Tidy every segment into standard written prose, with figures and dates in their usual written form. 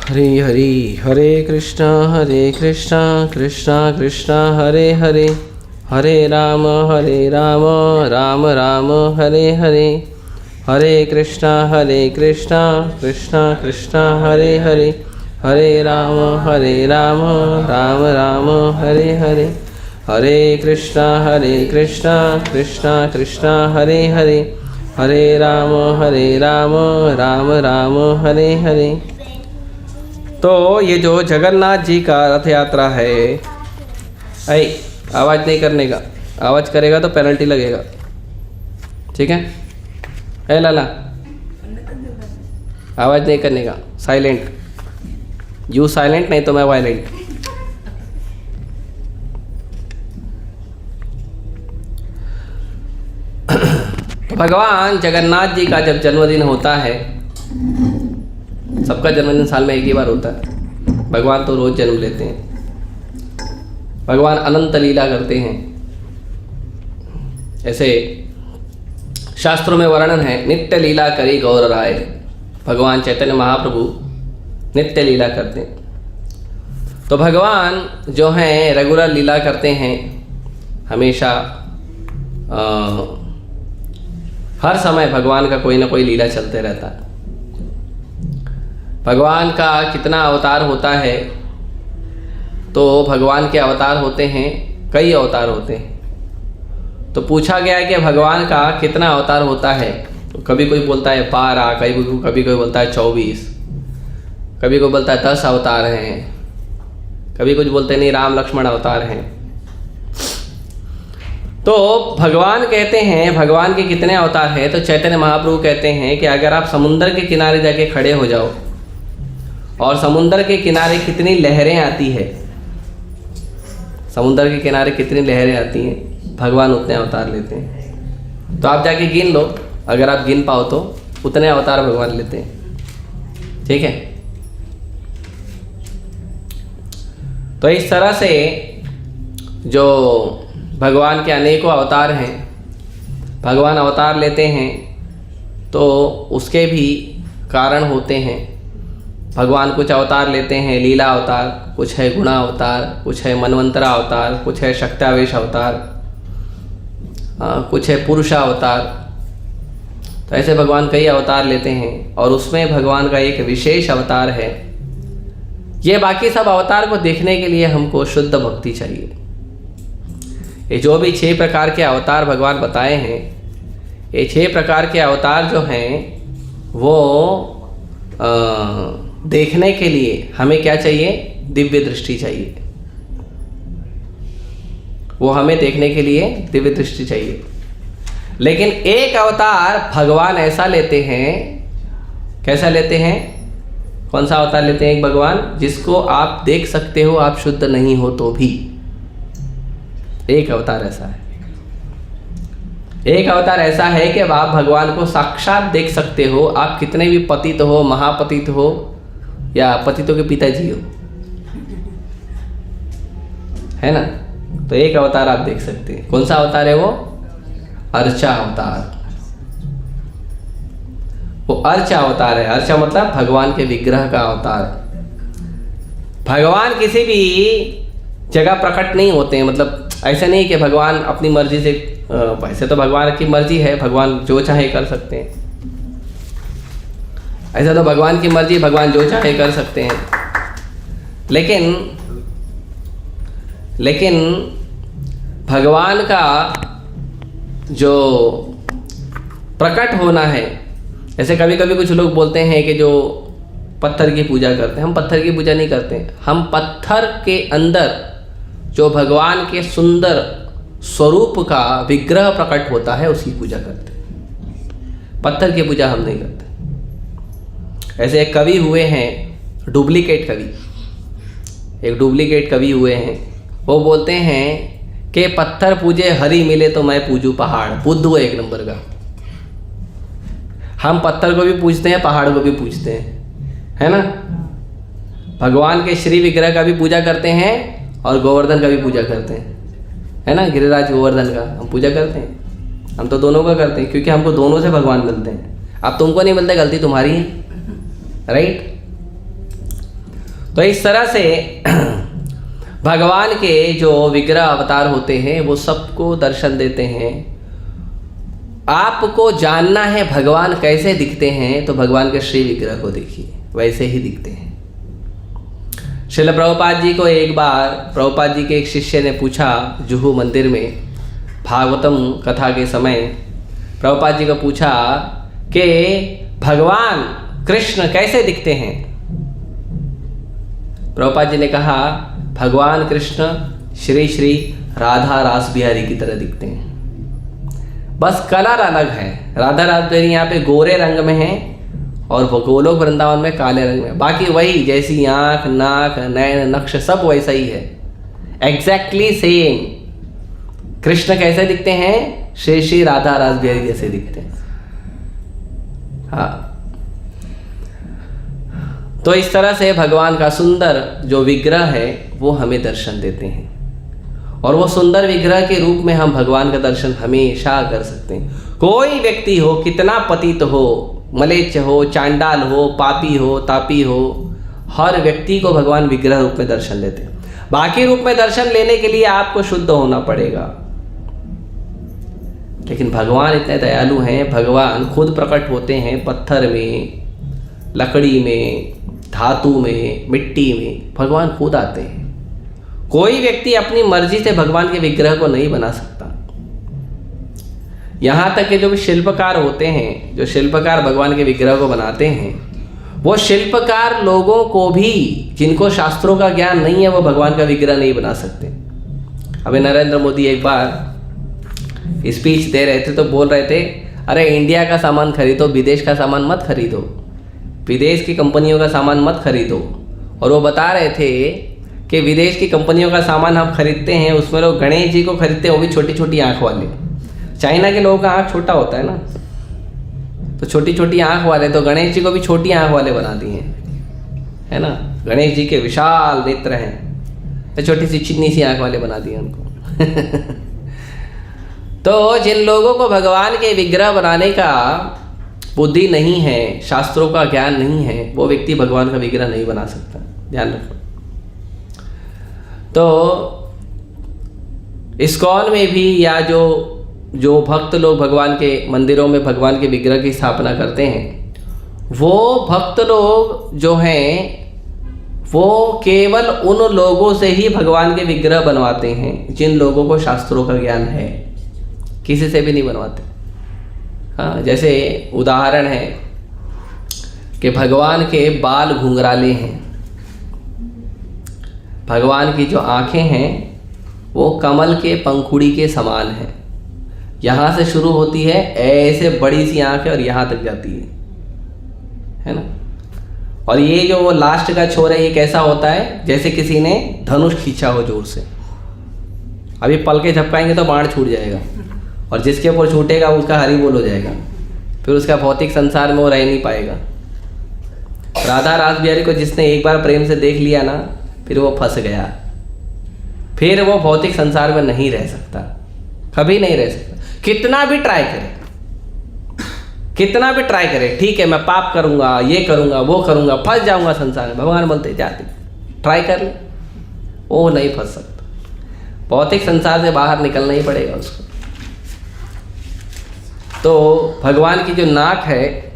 हरे हरि हरे कृष्णा कृष्णा कृष्णा हरे हरे, हरे राम राम राम हरे हरे, हरे कृष्णा कृष्णा कृष्णा हरे हरे, हरे राम राम राम हरे हरे, हरे कृष्णा कृष्णा कृष्णा हरे हरे, हरे राम राम राम हरे हरे। तो ये जो जगन्नाथ जी का रथ यात्रा है, आवाज़ नहीं करने का, आवाज़ करेगा तो पेनल्टी लगेगा, ठीक है? लाला, आवाज़ नहीं करने का, साइलेंट, यू साइलेंट, नहीं तो मैं वायलेंट। तो भगवान जगन्नाथ जी का जब जन्मदिन होता है, सबका जन्मदिन साल में एक ही बार होता है, भगवान तो रोज़ जन्म लेते हैं, भगवान अनंत लीला करते हैं। ऐसे शास्त्रों में वर्णन है, नित्य लीला करी गौर राय, भगवान चैतन्य महाप्रभु नित्य लीला करते हैं। तो भगवान जो हैं रेगुलर लीला करते हैं, हमेशा हर समय भगवान का कोई ना कोई लीला चलते रहता है। भगवान का कितना अवतार होता है, तो भगवान के अवतार होते हैं, कई अवतार होते हैं। तो पूछा गया है कि भगवान का कितना अवतार होता है, तो कभी कोई बोलता है 12, कभी कोई बोलता है 24, कभी कोई बोलता है 10 अवतार हैं, कभी कुछ बोलते नहीं राम लक्ष्मण अवतार हैं। तो भगवान कहते हैं भगवान के कितने अवतार हैं, तो चैतन्य महाप्रभु कहते हैं कि अगर आप समुद्र के किनारे जाके खड़े हो जाओ और समुद्र के किनारे कितनी लहरें आती है, समुद्र के किनारे कितनी लहरें आती हैं, भगवान उतने अवतार लेते हैं। तो आप जाके गिन लो, अगर आप गिन पाओ तो उतने अवतार भगवान लेते हैं, ठीक है? तो इस तरह से जो भगवान के अनेकों अवतार हैं, भगवान अवतार लेते हैं तो उसके भी कारण होते हैं। भगवान कुछ अवतार लेते हैं लीला अवतार, कुछ है गुणा अवतार, कुछ है मनवंतरा अवतार, कुछ है शक्त्यावेश अवतार, कुछ है पुरुषा अवतार। तो ऐसे भगवान कई अवतार लेते हैं और उसमें भगवान का एक विशेष अवतार है। ये बाकी सब अवतार को देखने के लिए हमको शुद्ध भक्ति चाहिए। ये जो भी 6 प्रकार के अवतार भगवान बताए हैं, ये 6 प्रकार के अवतार जो हैं वो देखने के लिए हमें क्या चाहिए? दिव्य दृष्टि चाहिए। वो हमें देखने के लिए दिव्य दृष्टि चाहिए। लेकिन एक अवतार भगवान ऐसा लेते हैं, कैसा लेते हैं? कौन सा अवतार लेते हैं? एक भगवान जिसको आप देख सकते हो, आप शुद्ध नहीं हो तो भी। एक अवतार ऐसा है, एक अवतार ऐसा है कि आप भगवान को साक्षात देख सकते हो, आप कितने भी पतित हो, महापतित हो या पतितों के पिताजी हो, है ना? तो एक अवतार आप देख सकते हैं। कौन सा अवतार है वो? अर्चा अवतार। वो अर्चा अवतार है। अर्चा मतलब भगवान के विग्रह का अवतार। भगवान किसी भी जगह प्रकट नहीं होते हैं, मतलब ऐसा नहीं कि भगवान अपनी मर्जी से, वैसे तो भगवान की मर्जी है, भगवान जो चाहे कर सकते हैं। ऐसा तो भगवान की मर्जी, भगवान जो चाहे कर सकते हैं। लेकिन भगवान का जो प्रकट होना है, ऐसे कभी कभी कुछ लोग बोलते हैं कि जो पत्थर की पूजा करते हैं, हम पत्थर की पूजा नहीं करते। हम पत्थर के अंदर जो भगवान के सुंदर स्वरूप का विग्रह प्रकट होता है उसकी पूजा करते हैं, पत्थर की पूजा हम नहीं करते। ऐसे एक कवि हुए हैं, डुप्लीकेट कवि, एक डुप्लीकेट कवि हुए हैं। वो बोलते हैं कि पत्थर पूजे हरि मिले तो मैं पूजूं पहाड़। बुद्ध वो एक नंबर का। हम पत्थर को भी पूजते हैं, पहाड़ को भी पूजते हैं, है ना? भगवान के श्री विग्रह का भी पूजा करते हैं और गोवर्धन का भी पूजा करते हैं, है ना? गिरिराज गोवर्धन का हम पूजा करते हैं। हम तो दोनों का करते हैं क्योंकि हमको दोनों से भगवान मिलते हैं। अब तुमको नहीं मिलते, गलती तुम्हारी है, राइट? तो इस तरह से भगवान के जो विग्रह अवतार होते हैं वो सबको दर्शन देते हैं। आपको जानना है भगवान कैसे दिखते हैं, तो भगवान के श्री विग्रह को देखिए, वैसे ही दिखते हैं। श्रील प्रभुपाद जी को एक बार प्रभुपाद जी के एक शिष्य ने पूछा, जुहू मंदिर में भागवतम कथा के समय प्रभुपाद जी को पूछा कि भगवान कृष्ण कैसे दिखते हैं। प्रभुपाद जी ने कहा, भगवान कृष्ण श्री श्री राधा रास बिहारी की तरह दिखते हैं, बस कलर अलग है। राधा रास बिहारी यहाँ पे गोरे रंग में है और गोलोक वृंदावन में काले रंग में, बाकी वही जैसी आँख, नाक, नयन, नक्श सब वैसा ही है, एग्जैक्टली सेम। कृष्ण कैसे दिखते हैं? श्री श्री राधा रास बिहारी जैसे दिखते हैं। हाँ, तो इस तरह से भगवान का सुंदर जो विग्रह है वो हमें दर्शन देते हैं, और वो सुंदर विग्रह के रूप में हम भगवान का दर्शन हमेशा कर सकते हैं। कोई व्यक्ति हो, कितना पतित हो, मलेच्छ हो, चांडाल हो, पापी हो, तापी हो, हर व्यक्ति को भगवान विग्रह रूप में दर्शन देते हैं। बाकी रूप में दर्शन लेने के लिए आपको शुद्ध होना पड़ेगा, लेकिन भगवान इतने दयालु हैं। भगवान खुद प्रकट होते हैं पत्थर में, लकड़ी में, धातु में, मिट्टी में, भगवान खुद आते हैं। कोई व्यक्ति अपनी मर्जी से भगवान के विग्रह को नहीं बना सकता। यहाँ तक कि जो भी शिल्पकार होते हैं, जो शिल्पकार भगवान के विग्रह को बनाते हैं, वो शिल्पकार लोगों को भी, जिनको शास्त्रों का ज्ञान नहीं है, वो भगवान का विग्रह नहीं बना सकते। अभी नरेंद्र मोदी एक बार स्पीच दे रहे थे तो बोल रहे थे, अरे इंडिया का सामान खरीदो, विदेश का सामान मत खरीदो, विदेश की कंपनियों का सामान मत खरीदो। और वो बता रहे थे कि विदेश की कंपनियों का सामान हम खरीदते हैं, उसमें लोग गणेश जी को खरीदते हैं, वो भी छोटी छोटी आँख वाले। चाइना के लोगों का आँख छोटा होता है ना, तो छोटी छोटी आँख वाले, तो गणेश जी को भी छोटी आँख वाले बना दिए हैं, है ना। गणेश जी के विशाल नेत्र हैं, तो छोटी सी चिन्नी सी आँख वाले बना दिए उनको। तो जिन लोगों को भगवान के विग्रह बनाने का बुद्धि नहीं है, शास्त्रों का ज्ञान नहीं है, वो व्यक्ति भगवान का विग्रह नहीं बना सकता, ध्यान रखो। तो इस्कॉन में भी, या जो भक्त लोग भगवान के मंदिरों में भगवान के विग्रह की स्थापना करते हैं, वो भक्त लोग जो हैं वो केवल उन लोगों से ही भगवान के विग्रह बनवाते हैं जिन लोगों को शास्त्रों का ज्ञान है, किसी से भी नहीं बनवाते। हाँ, जैसे उदाहरण है कि भगवान के बाल घुंघराले हैं, भगवान की जो आँखें हैं वो कमल के पंखुड़ी के समान है। यहाँ से शुरू होती है, ऐसे बड़ी सी आँख है, और यहाँ तक जाती है ना। और ये जो वो लास्ट का छोर है, ये कैसा होता है? जैसे किसी ने धनुष खींचा हो जोर से, अभी पल के झपकाएंगे तो बाण छूट जाएगा, और जिसके ऊपर छूटेगा उसका हरि बोल हो जाएगा, फिर उसका भौतिक संसार में वो रह नहीं पाएगा। राधा रास बिहारी को जिसने एक बार प्रेम से देख लिया ना, फिर वो फंस गया, फिर वो भौतिक संसार में नहीं रह सकता, कभी नहीं रह सकता। कितना भी ट्राई करे, कितना भी ट्राई करे, ठीक है मैं पाप करूंगा, ये करूंगा, वो करूंगा, फंस जाऊंगा संसार में, भगवान बोलते जाते ट्राई कर ले, वो नहीं फंस सकता। भौतिक संसार से बाहर निकलना ही पड़ेगा उसको। तो भगवान की जो नाक है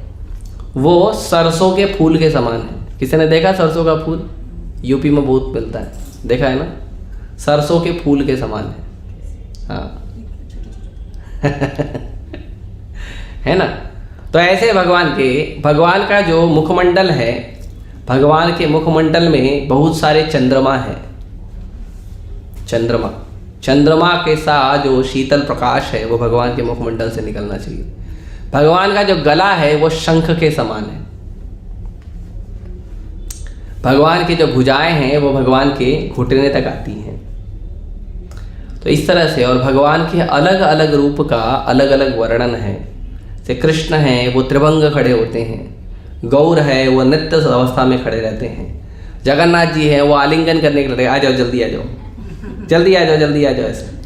वो सरसों के फूल के समान है। किसी ने देखा सरसों का फूल? यूपी में बहुत मिलता है, देखा है ना, सरसों के फूल के समान है। हाँ है ना। तो ऐसे भगवान का जो मुखमंडल है, भगवान के मुखमंडल में बहुत सारे चंद्रमा है। चंद्रमा के साथ जो शीतल प्रकाश है वो भगवान के मुखमंडल से निकलना चाहिए। भगवान का जो गला है वो शंख के समान है। भगवान की जो भुजाएं हैं वो भगवान के घुटने तक आती हैं। तो इस तरह से, और भगवान के अलग अलग रूप का अलग अलग वर्णन है। जैसे कृष्ण है वो त्रिभंग खड़े होते हैं, गौर है वो नित्य अवस्था में खड़े रहते हैं, जगन्नाथ जी है वो आलिंगन करने के लिए आ जाओ जल्दी आ जाओ जल्दी आ जाओ जल्दी आ जाओ, ऐसे।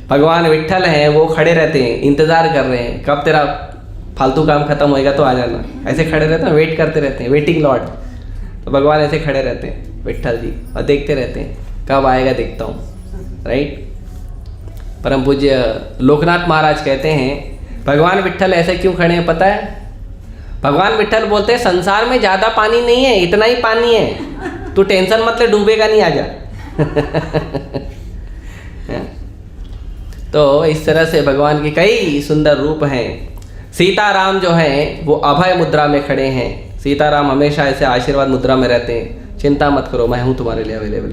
भगवान विट्ठल हैं वो खड़े रहते हैं, इंतजार कर रहे हैं कब तेरा फालतू काम खत्म होएगा तो आ जाना, ऐसे खड़े रहते हैं, वेट करते रहते हैं, वेटिंग लॉर्ड। तो भगवान ऐसे खड़े रहते हैं विट्ठल जी और देखते रहते हैं कब आएगा देखता हूँ, राइट। परम पूज्य लोकनाथ महाराज कहते हैं भगवान विट्ठल ऐसे क्यों खड़े हैं पता है? भगवान विट्ठल बोलते हैं संसार में ज़्यादा पानी नहीं है, इतना ही पानी है, तू टेंशन मत ले, डूबेगा नहीं, आजा। तो इस तरह से भगवान के कई सुंदर रूप हैं। सीताराम जो हैं वो अभय मुद्रा में खड़े हैं। सीताराम हमेशा ऐसे आशीर्वाद मुद्रा में रहते हैं, चिंता मत करो मैं हूँ तुम्हारे लिए अवेलेबल।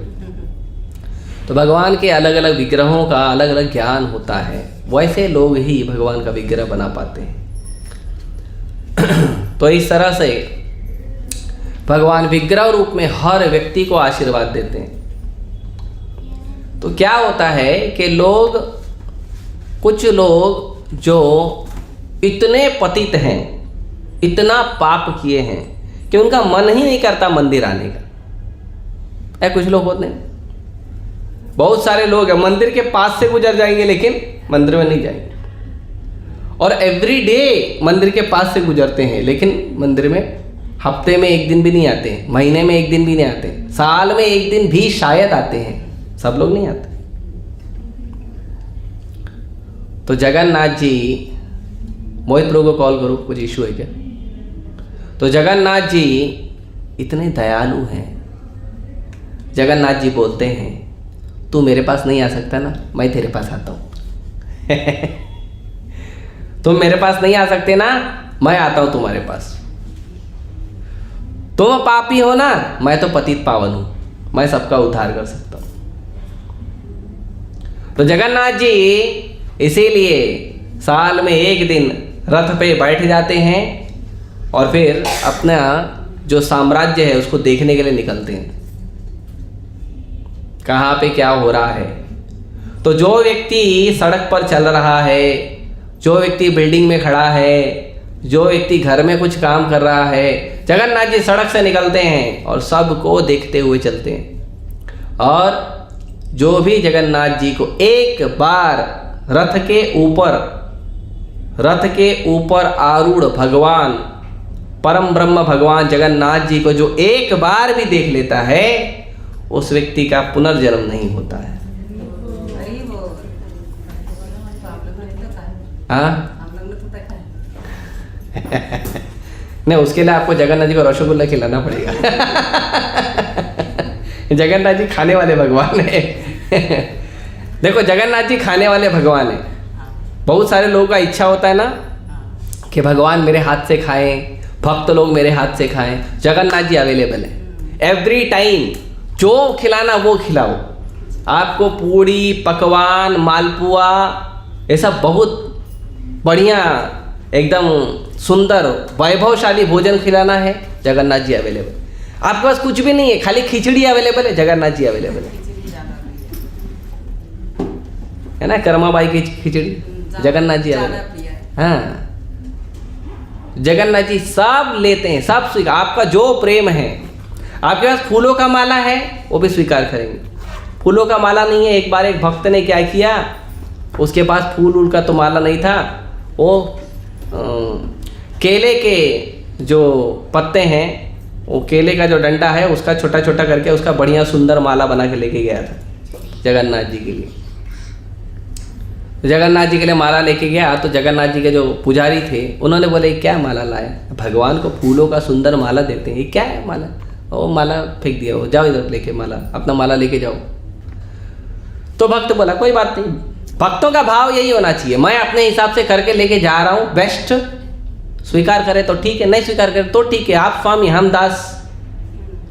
तो भगवान के अलग अलग विग्रहों का अलग अलग ज्ञान होता है, वैसे लोग ही भगवान का विग्रह बना पाते हैं। तो इस तरह से भगवान विग्रह रूप में हर व्यक्ति को आशीर्वाद देते हैं। तो क्या होता है कि कुछ लोग जो इतने पतित हैं, इतना पाप किए हैं कि उनका मन ही नहीं करता मंदिर आने का। कुछ लोग होते हैं, बहुत सारे लोग हैं मंदिर के पास से गुजर जाएंगे लेकिन मंदिर में नहीं जाएंगे, और एवरी डे मंदिर के पास से गुजरते हैं लेकिन मंदिर में हफ्ते में एक दिन भी नहीं आते हैं, महीने में एक दिन भी नहीं आते, साल में एक दिन भी शायद आते हैं, सब लोग नहीं आते। तो जगन्नाथ जी, मोहित प्रभु को कॉल करो, कुछ इशू है क्या? तो जगन्नाथ जी इतने दयालु हैं। जगन्नाथ जी बोलते हैं तू मेरे पास नहीं आ सकता ना, मैं तेरे पास आता हूँ। तुम मेरे पास नहीं आ सकते ना, मैं आता हूं तुम्हारे पास। तुम पापी हो ना, मैं तो पतित पावन हूं, मैं सबका उद्धार कर सकता हूं। तो जगन्नाथ जी इसीलिए साल में एक दिन रथ पे बैठ जाते हैं और फिर अपना जो साम्राज्य है उसको देखने के लिए निकलते हैं, कहाँ पे क्या हो रहा है। तो जो व्यक्ति सड़क पर चल रहा है, जो व्यक्ति बिल्डिंग में खड़ा है, जो व्यक्ति घर में कुछ काम कर रहा है, जगन्नाथ जी सड़क से निकलते हैं और सबको देखते हुए चलते हैं। और जो भी जगन्नाथ जी को एक बार रथ के ऊपर आरूढ़ भगवान, परम ब्रह्म भगवान जगन्नाथ जी को जो एक बार भी देख लेता है, उस व्यक्ति का पुनर्जन्म नहीं होता है। हाँ नहीं, उसके लिए आपको जगन्नाथ जी को रसगुल्ला खिलाना पड़ेगा। जगन्नाथ जी खाने वाले भगवान है। देखो जगन्नाथ जी खाने वाले भगवान है। बहुत सारे लोगों का इच्छा होता है ना कि भगवान मेरे हाथ से खाएं, भक्त लोग मेरे हाथ से खाएं। जगन्नाथ जी अवेलेबल है एवरी टाइम, जो खिलाना वो खिलाओ। आपको पूड़ी, पकवान, मालपुआ, ये सब बहुत बढ़िया एकदम सुंदर वैभवशाली भोजन खिलाना है, जगन्नाथ जी अवेलेबल। आपके पास कुछ भी नहीं है, खाली खिचड़ी अवेलेबल है, जगन्नाथ जी अवेलेबल है ना। कर्माबाई की खिचड़ी, जगन्नाथ जी अवेलेबल। हाँ, जगन्नाथ जी सब लेते हैं, सब स्वीकार। आपका जो प्रेम है, आपके पास फूलों का माला है वो भी स्वीकार करेंगे। फूलों का माला नहीं है, एक बार एक भक्त ने क्या किया, उसके पास फूल का तो माला नहीं था, वो केले के जो पत्ते हैं, वो केले का जो डंडा है उसका छोटा छोटा करके उसका बढ़िया सुंदर माला बना के लेके गया था जगन्नाथ जी के लिए। जगन्नाथ जी के लिए माला लेके गया तो जगन्नाथ जी के जो पुजारी थे उन्होंने बोले क्या माला लाया, भगवान को फूलों का सुंदर माला देते हैं, ये क्या है माला? वो माला फेंक दिया, वो जाओ इधर लेके माला, अपना माला लेके जाओ। तो भक्त बोला कोई बात नहीं, भक्तों का भाव यही होना चाहिए, मैं अपने हिसाब से करके लेके जा रहा हूँ, बेस्ट। स्वीकार करे तो ठीक है, नहीं स्वीकार करे तो ठीक है, आप स्वामी हम दास,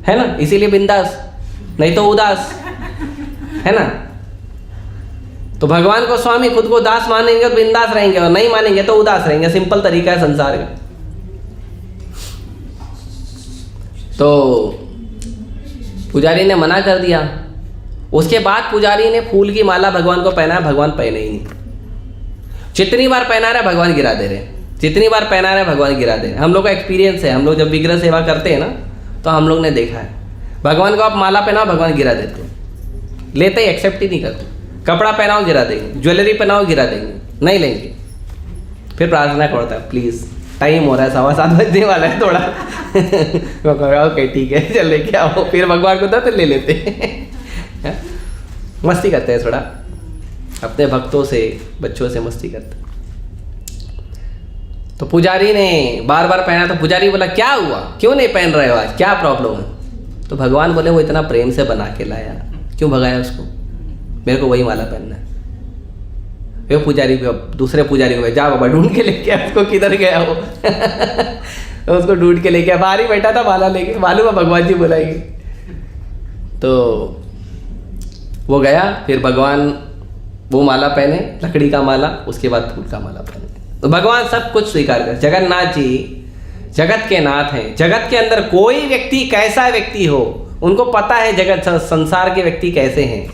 है ना, इसीलिए बिंदास, नहीं तो उदास, है ना। तो भगवान को स्वामी, खुद को दास मानेंगे तो बिंदास रहेंगे, और नहीं मानेंगे तो उदास रहेंगे। सिंपल तरीका है संसार का। तो पुजारी ने मना कर दिया। उसके बाद पुजारी ने फूल की माला भगवान को पहनाया, भगवान पहने ही नहीं। जितनी बार पहना रहा भगवान गिरा दे रहे, जितनी बार पहना रहा भगवान गिरा दे रहे। हम लोग का एक्सपीरियंस है, हम लोग जब विग्रह सेवा करते हैं ना तो हम लोग ने देखा है, भगवान को आप माला पहनाओ भगवान गिरा देते, लेते ही एक्सेप्ट ही नहीं करते। कपड़ा पहनाओ गिरा देंगे, ज्वेलरी पहनाओ गिरा देंगे, नहीं लेंगे। फिर प्रार्थना करता है प्लीज़ टाइम हो रहा है, 7:15 बजने वाला है, थोड़ा वो कहेगा ओके ठीक है चल लेके आओ, फिर भगवान को दत्त ले लेते हैं। मस्ती करते हैं थोड़ा, अपने भक्तों से, बच्चों से मस्ती करते हैं। तो पुजारी ने बार बार पहना, तो पुजारी बोला क्या हुआ, क्यों नहीं पहन रहे हो आज, क्या प्रॉब्लम है? तो भगवान बोले वो इतना प्रेम से बना के लाया, क्यों भगाया उसको, मेरे को वही माला पहनना है। वो पुजारी को, दूसरे पुजारी को, जा बाबा ढूंढ के लेके आ उसको, किधर गया वो? उसको ढूंढ के लेके आ, बाहर ही बैठा था माला लेके, मालूम है भगवान जी बुलाएंगे। तो वो गया, फिर भगवान वो माला पहने, लकड़ी का माला, उसके बाद फूल का माला पहने। तो भगवान सब कुछ स्वीकार कर, जगन्नाथ जी जगत के नाथ हैं। जगत के अंदर कोई व्यक्ति कैसा व्यक्ति हो, उनको पता है जगत संसार के व्यक्ति कैसे हैं,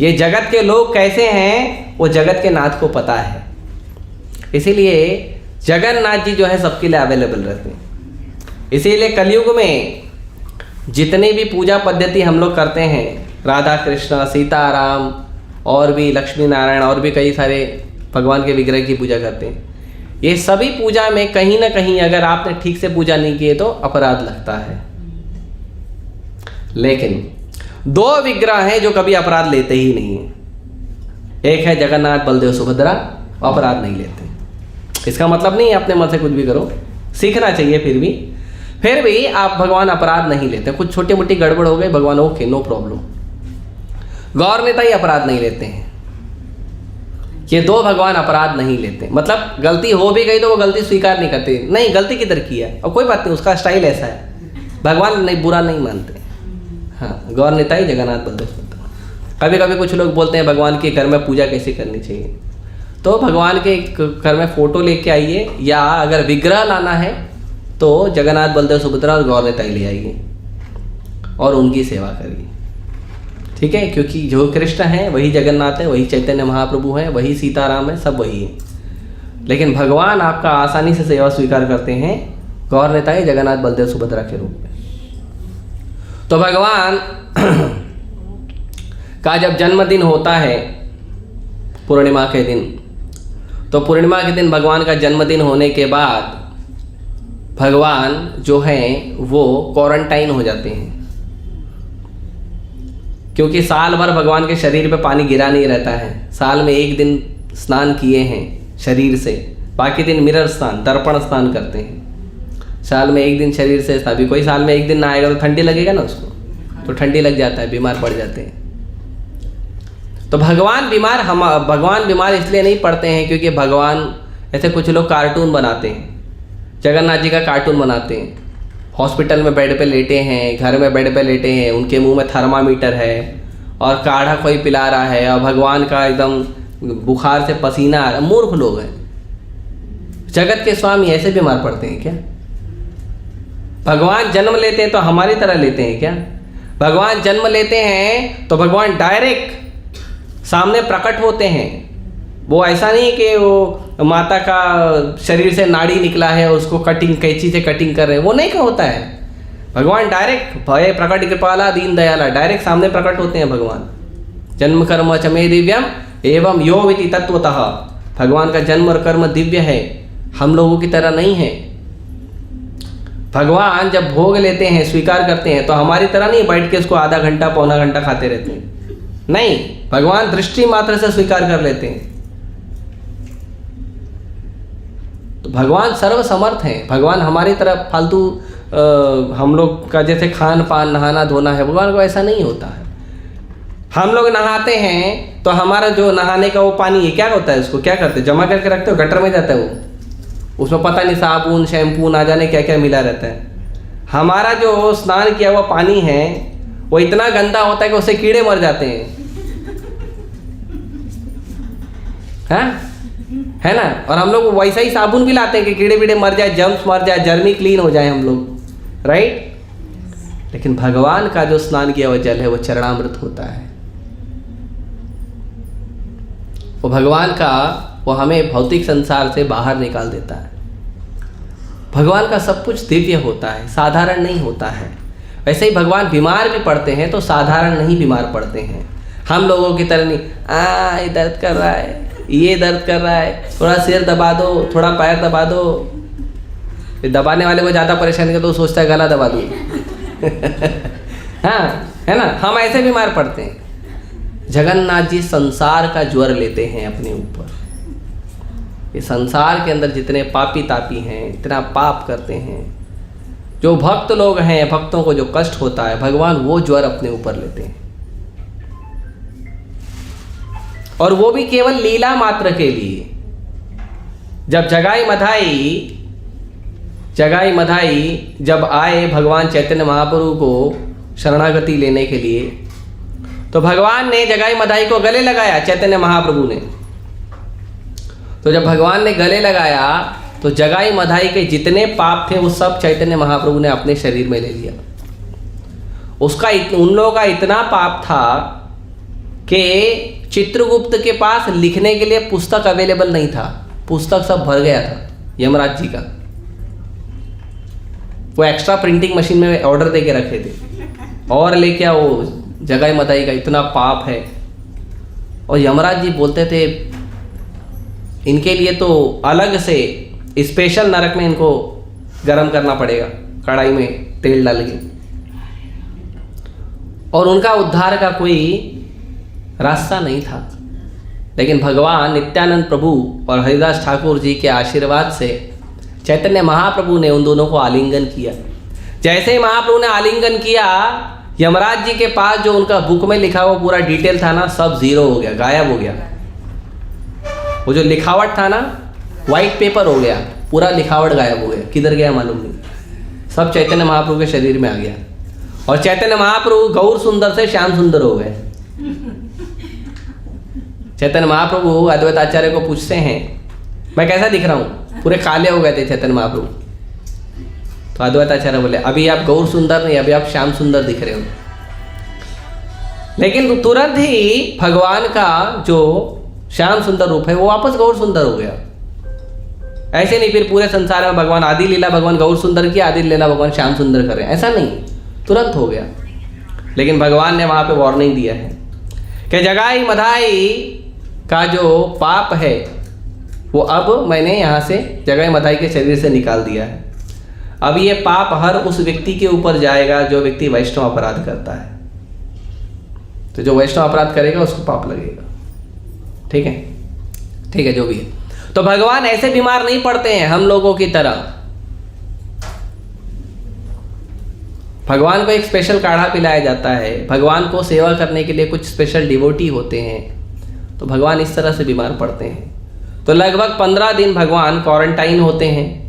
ये जगत के लोग कैसे हैं, वो जगत के नाथ को पता है। इसीलिए जगन्नाथ जी जो है सबके लिए अवेलेबल रहते हैं। इसीलिए कलयुग में जितनी भी पूजा पद्धति हम लोग करते हैं, राधा कृष्ण, सीताराम और भी लक्ष्मी नारायण और भी कई सारे भगवान के विग्रह की पूजा करते हैं, ये सभी पूजा में कहीं ना कहीं अगर आपने ठीक से पूजा नहीं की है तो अपराध लगता है। लेकिन दो विग्रह हैं जो कभी अपराध लेते ही नहीं है। एक है जगन्नाथ बलदेव सुभद्रा, अपराध नहीं लेते। इसका मतलब नहीं है अपने मन से कुछ भी करो, सीखना चाहिए। फिर भी आप भगवान अपराध नहीं लेते। कुछ छोटी मोटी गड़बड़ हो गई, भगवान ओके नो प्रॉब्लम। गौर नेता ही अपराध नहीं लेते हैं। ये दो भगवान अपराध नहीं लेते, मतलब गलती हो भी गई तो वो गलती स्वीकार नहीं करते, नहीं गलती किधर की है और कोई बात नहीं, उसका स्टाइल ऐसा है, भगवान नहीं बुरा नहीं मानते। हाँ, गौर नेता ही जगन्नाथ बलदेव सुभद्रा। कभी कभी कुछ लोग बोलते हैं भगवान के घर में पूजा कैसे करनी चाहिए, तो भगवान के घर में फोटो लेके आइए, या अगर विग्रह लाना है तो जगन्नाथ बलदेव सुभद्रा और गौर नेता ही ले आइए और उनकी सेवा करिए, ठीक है। क्योंकि जो कृष्ण है वही जगन्नाथ है, वही चैतन्य महाप्रभु है, वही सीताराम है, सब वही है। लेकिन भगवान आपका आसानी से सेवा स्वीकार करते हैं गौर नेता है जगन्नाथ बलदेव सुभद्रा के रूप में। तो भगवान का जब जन्मदिन होता है पूर्णिमा के दिन, तो पूर्णिमा के दिन भगवान का जन्मदिन होने के बाद भगवान जो हैं वो क्वारंटाइन हो जाते हैं, क्योंकि साल भर भगवान के शरीर पे पानी गिरा नहीं रहता है। साल में एक दिन स्नान किए हैं शरीर से, बाकी दिन मिरर स्नान, दर्पण स्नान करते हैं। साल में एक दिन शरीर से, अभी कोई साल में एक दिन ना आएगा तो ठंडी लगेगा ना उसको, तो ठंडी लग जाता है, बीमार पड़ जाते हैं। तो भगवान बीमार इसलिए नहीं पड़ते हैं क्योंकि भगवान, ऐसे कुछ लोग कार्टून बनाते हैं, जगन्नाथ जी का कार्टून बनाते हैं, हॉस्पिटल में बेड पे लेटे हैं, घर में बेड पे लेटे हैं, उनके मुंह में थर्मामीटर है और काढ़ा कोई पिला रहा है और भगवान का एकदम बुखार से पसीना आ रहा है। मूर्ख लोग हैं। जगत के स्वामी ऐसे बीमार पड़ते हैं क्या? भगवान जन्म लेते हैं तो हमारी तरह लेते हैं क्या? भगवान जन्म लेते हैं तो भगवान डायरेक्ट सामने प्रकट होते हैं। वो ऐसा नहीं कि वो माता का शरीर से नाड़ी निकला है, उसको कटिंग, कैंची से कटिंग कर रहे हैं, वो नहीं होता है। भगवान डायरेक्ट भय प्रकट कृपाला दीन दयाला, डायरेक्ट सामने प्रकट होते हैं भगवान। जन्म कर्म च मे दिव्यम एवं यो विति तत्वतः। भगवान का जन्म और कर्म दिव्य है, हम लोगों की तरह नहीं है। भगवान जब भोग लेते हैं, स्वीकार करते हैं, तो हमारी तरह नहीं बैठ के उसको आधा घंटा पौना घंटा खाते रहते हैं, नहीं। भगवान दृष्टि मात्र से स्वीकार कर लेते हैं। तो भगवान सर्व समर्थ हैं। भगवान हमारी तरह फालतू हम लोग का जैसे खान पान नहाना धोना है, भगवान को ऐसा नहीं होता है। हम लोग नहाते हैं तो हमारा जो नहाने का वो पानी है, क्या होता है, उसको क्या करते हैं, जमा करके रखते हो, गटर में जाता है वो, उसमें पता नहीं साबुन शैम्पू ना जाने क्या क्या मिला रहता है। हमारा जो स्नान किया हुआ पानी है वो इतना गंदा होता है कि उससे कीड़े मर जाते हैं, हाँ है ना। और हम लोग वैसा ही साबुन भी लाते हैं कि कीड़े वीड़े मर जाए, जर्म्स मर जाए, जर्मी क्लीन हो जाए हम लोग, राइट। लेकिन भगवान का जो स्नान किया हुआ जल है वो चरणामृत होता है। वो भगवान का, वो हमें भौतिक संसार से बाहर निकाल देता है। भगवान का सब कुछ दिव्य होता है, साधारण नहीं होता है। वैसे ही भगवान बीमार भी पड़ते हैं तो साधारण नहीं बीमार पड़ते हैं, हम लोगों की तरह नहीं। ये दर्द कर रहा है, ये दर्द कर रहा है, थोड़ा सिर दबा दो, थोड़ा पैर दबा दो, फिर दबाने वाले को ज़्यादा परेशान कर तो सोचता है गला दबा दूँ। हाँ, है ना, हम ऐसे बीमार पड़ते हैं। जगन्नाथ जी संसार का ज्वर लेते हैं अपने ऊपर। ये संसार के अंदर जितने पापी तापी हैं, इतना पाप करते हैं, जो भक्त लोग हैं, भक्तों को जो कष्ट होता है, भगवान वो ज्वर अपने ऊपर लेते हैं। और वो भी केवल लीला मात्र के लिए। जब जगाई मधाई जब आए भगवान चैतन्य महाप्रभु को शरणागति लेने के लिए, तो भगवान ने जगाई मधाई को गले लगाया, चैतन्य महाप्रभु ने। तो जब भगवान ने गले लगाया तो जगाई मधाई के जितने पाप थे वो सब चैतन्य महाप्रभु ने अपने शरीर में ले लिया। उन लोगों का इतना पाप था कि चित्रगुप्त के पास लिखने के लिए पुस्तक अवेलेबल नहीं था, पुस्तक सब भर गया था यमराज जी का। वो एक्स्ट्रा प्रिंटिंग मशीन में ऑर्डर दे के रखे थे, और लेके आओ, जगाई मधाई का इतना पाप है। और यमराज जी बोलते थे इनके लिए तो अलग से स्पेशल नरक में इनको गरम करना पड़ेगा, कढ़ाई में तेल डाल के, और उनका उद्धार का कोई रास्ता नहीं था। लेकिन भगवान नित्यानंद प्रभु और हरिदास ठाकुर जी के आशीर्वाद से चैतन्य महाप्रभु ने उन दोनों को आलिंगन किया। जैसे ही महाप्रभु ने आलिंगन किया, यमराज जी के पास जो उनका बुक में लिखा हुआ पूरा डिटेल था ना, सब जीरो हो गया, गायब हो गया। वो जो लिखावट था ना, वाइट पेपर हो गया, पूरा लिखावट गायब हो गया, किधर गया मालूम नहीं। सब चैतन्य महाप्रभु के शरीर में आ गया। और चैतन्य महाप्रभु गौर सुंदर से श्याम सुंदर हो गए। चैतन्य महाप्रभु अद्वैत आचार्य को पूछते हैं मैं कैसा दिख रहा हूँ, पूरे काले हो गए थे चैतन्य महाप्रभु। तो अद्वैत आचार्य बोले अभी आप गौर सुंदर नहीं, अभी आप श्याम सुंदर दिख रहे हो। लेकिन तुरंत ही भगवान का जो श्याम सुंदर रूप है वो वापस गौर सुंदर हो गया। ऐसे नहीं फिर पूरे संसार में भगवान आदि लीला भगवान गौर सुंदर की, आदि लीला भगवान श्याम सुंदर करें, ऐसा नहीं, तुरंत हो गया। लेकिन भगवान ने वहाँ पे वार्निंग दिया है कि जगाई मधाई का जो पाप है वो अब मैंने यहाँ से जगाई मधाई के शरीर से निकाल दिया है। अब ये पाप हर उस व्यक्ति के ऊपर जाएगा जो व्यक्ति वैष्णव अपराध करता है। तो जो वैष्णव अपराध करेगा उसको पाप लगेगा। ठीक है, ठीक है, जो भी है। तो भगवान ऐसे बीमार नहीं पड़ते हैं हम लोगों की तरह। भगवान को एक स्पेशल काढ़ा पिलाया जाता है, भगवान को सेवा करने के लिए कुछ स्पेशल डिवोटी होते हैं, तो भगवान इस तरह से बीमार पड़ते हैं। तो लगभग 15 दिन भगवान क्वारंटाइन होते हैं।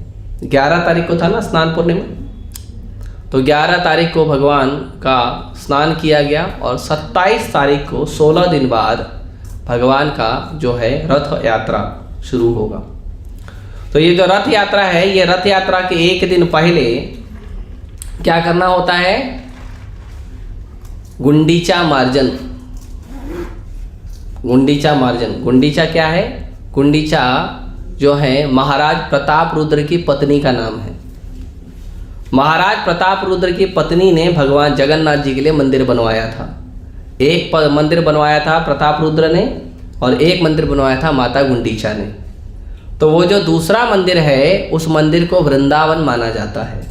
11 तारीख को था ना स्नान पूर्णिमा, तो 11 तारीख को भगवान का स्नान किया गया और 27 तारीख को 16 दिन बाद भगवान का जो है रथ यात्रा शुरू होगा। तो ये जो रथ यात्रा है, ये रथ यात्रा के एक दिन पहले क्या करना होता है, गुंडीचा मार्जन। गुंडीचा मार्जन, गुंडीचा क्या है, गुंडीचा जो है महाराज प्रताप रुद्र की पत्नी का नाम है। महाराज प्रताप रुद्र की पत्नी ने भगवान जगन्नाथ जी के लिए मंदिर बनवाया था। एक मंदिर बनवाया था प्रताप रुद्र ने और एक मंदिर बनवाया था माता गुंडीचा ने। तो वो जो दूसरा मंदिर है उस मंदिर को वृंदावन माना जाता है।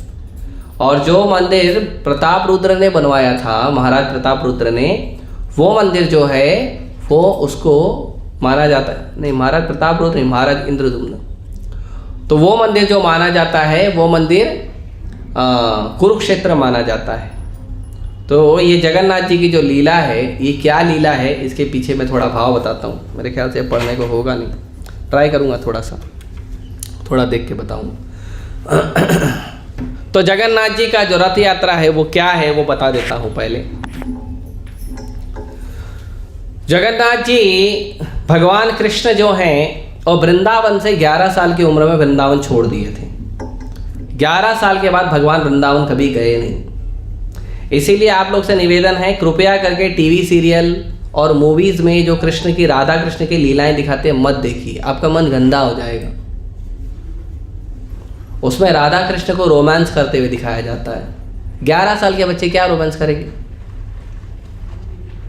और जो मंदिर प्रताप रुद्र ने बनवाया था, महाराज प्रताप रुद्र ने, वो मंदिर जो है वो उसको माना जाता है, नहीं महाराज प्रताप रुद्र नहीं, महाराज इंद्रदुम्न। तो वो मंदिर जो माना जाता है वो मंदिर कुरुक्षेत्र माना जाता है। तो ये जगन्नाथ जी की जो लीला है, ये क्या लीला है, इसके पीछे मैं थोड़ा भाव बताता हूँ। मेरे ख्याल से पढ़ने को होगा नहीं, ट्राई करूँगा थोड़ा देख के बताऊँगा। तो जगन्नाथ जी का जो रथ यात्रा है वो क्या है वो बता देता हूँ पहले। जगन्नाथ जी भगवान कृष्ण जो हैं और वृंदावन से 11 साल की उम्र में वृंदावन छोड़ दिए थे। 11 साल के बाद भगवान वृंदावन कभी गए नहीं। इसीलिए आप लोग से निवेदन है, कृपया करके टीवी सीरियल और मूवीज़ में जो कृष्ण की, राधा कृष्ण की लीलाएं दिखाते हैं मत देखिए, आपका मन गंदा हो जाएगा। उसमें राधा कृष्ण को रोमांस करते हुए दिखाया जाता है। 11 साल के बच्चे क्या रोमांस करेंगे?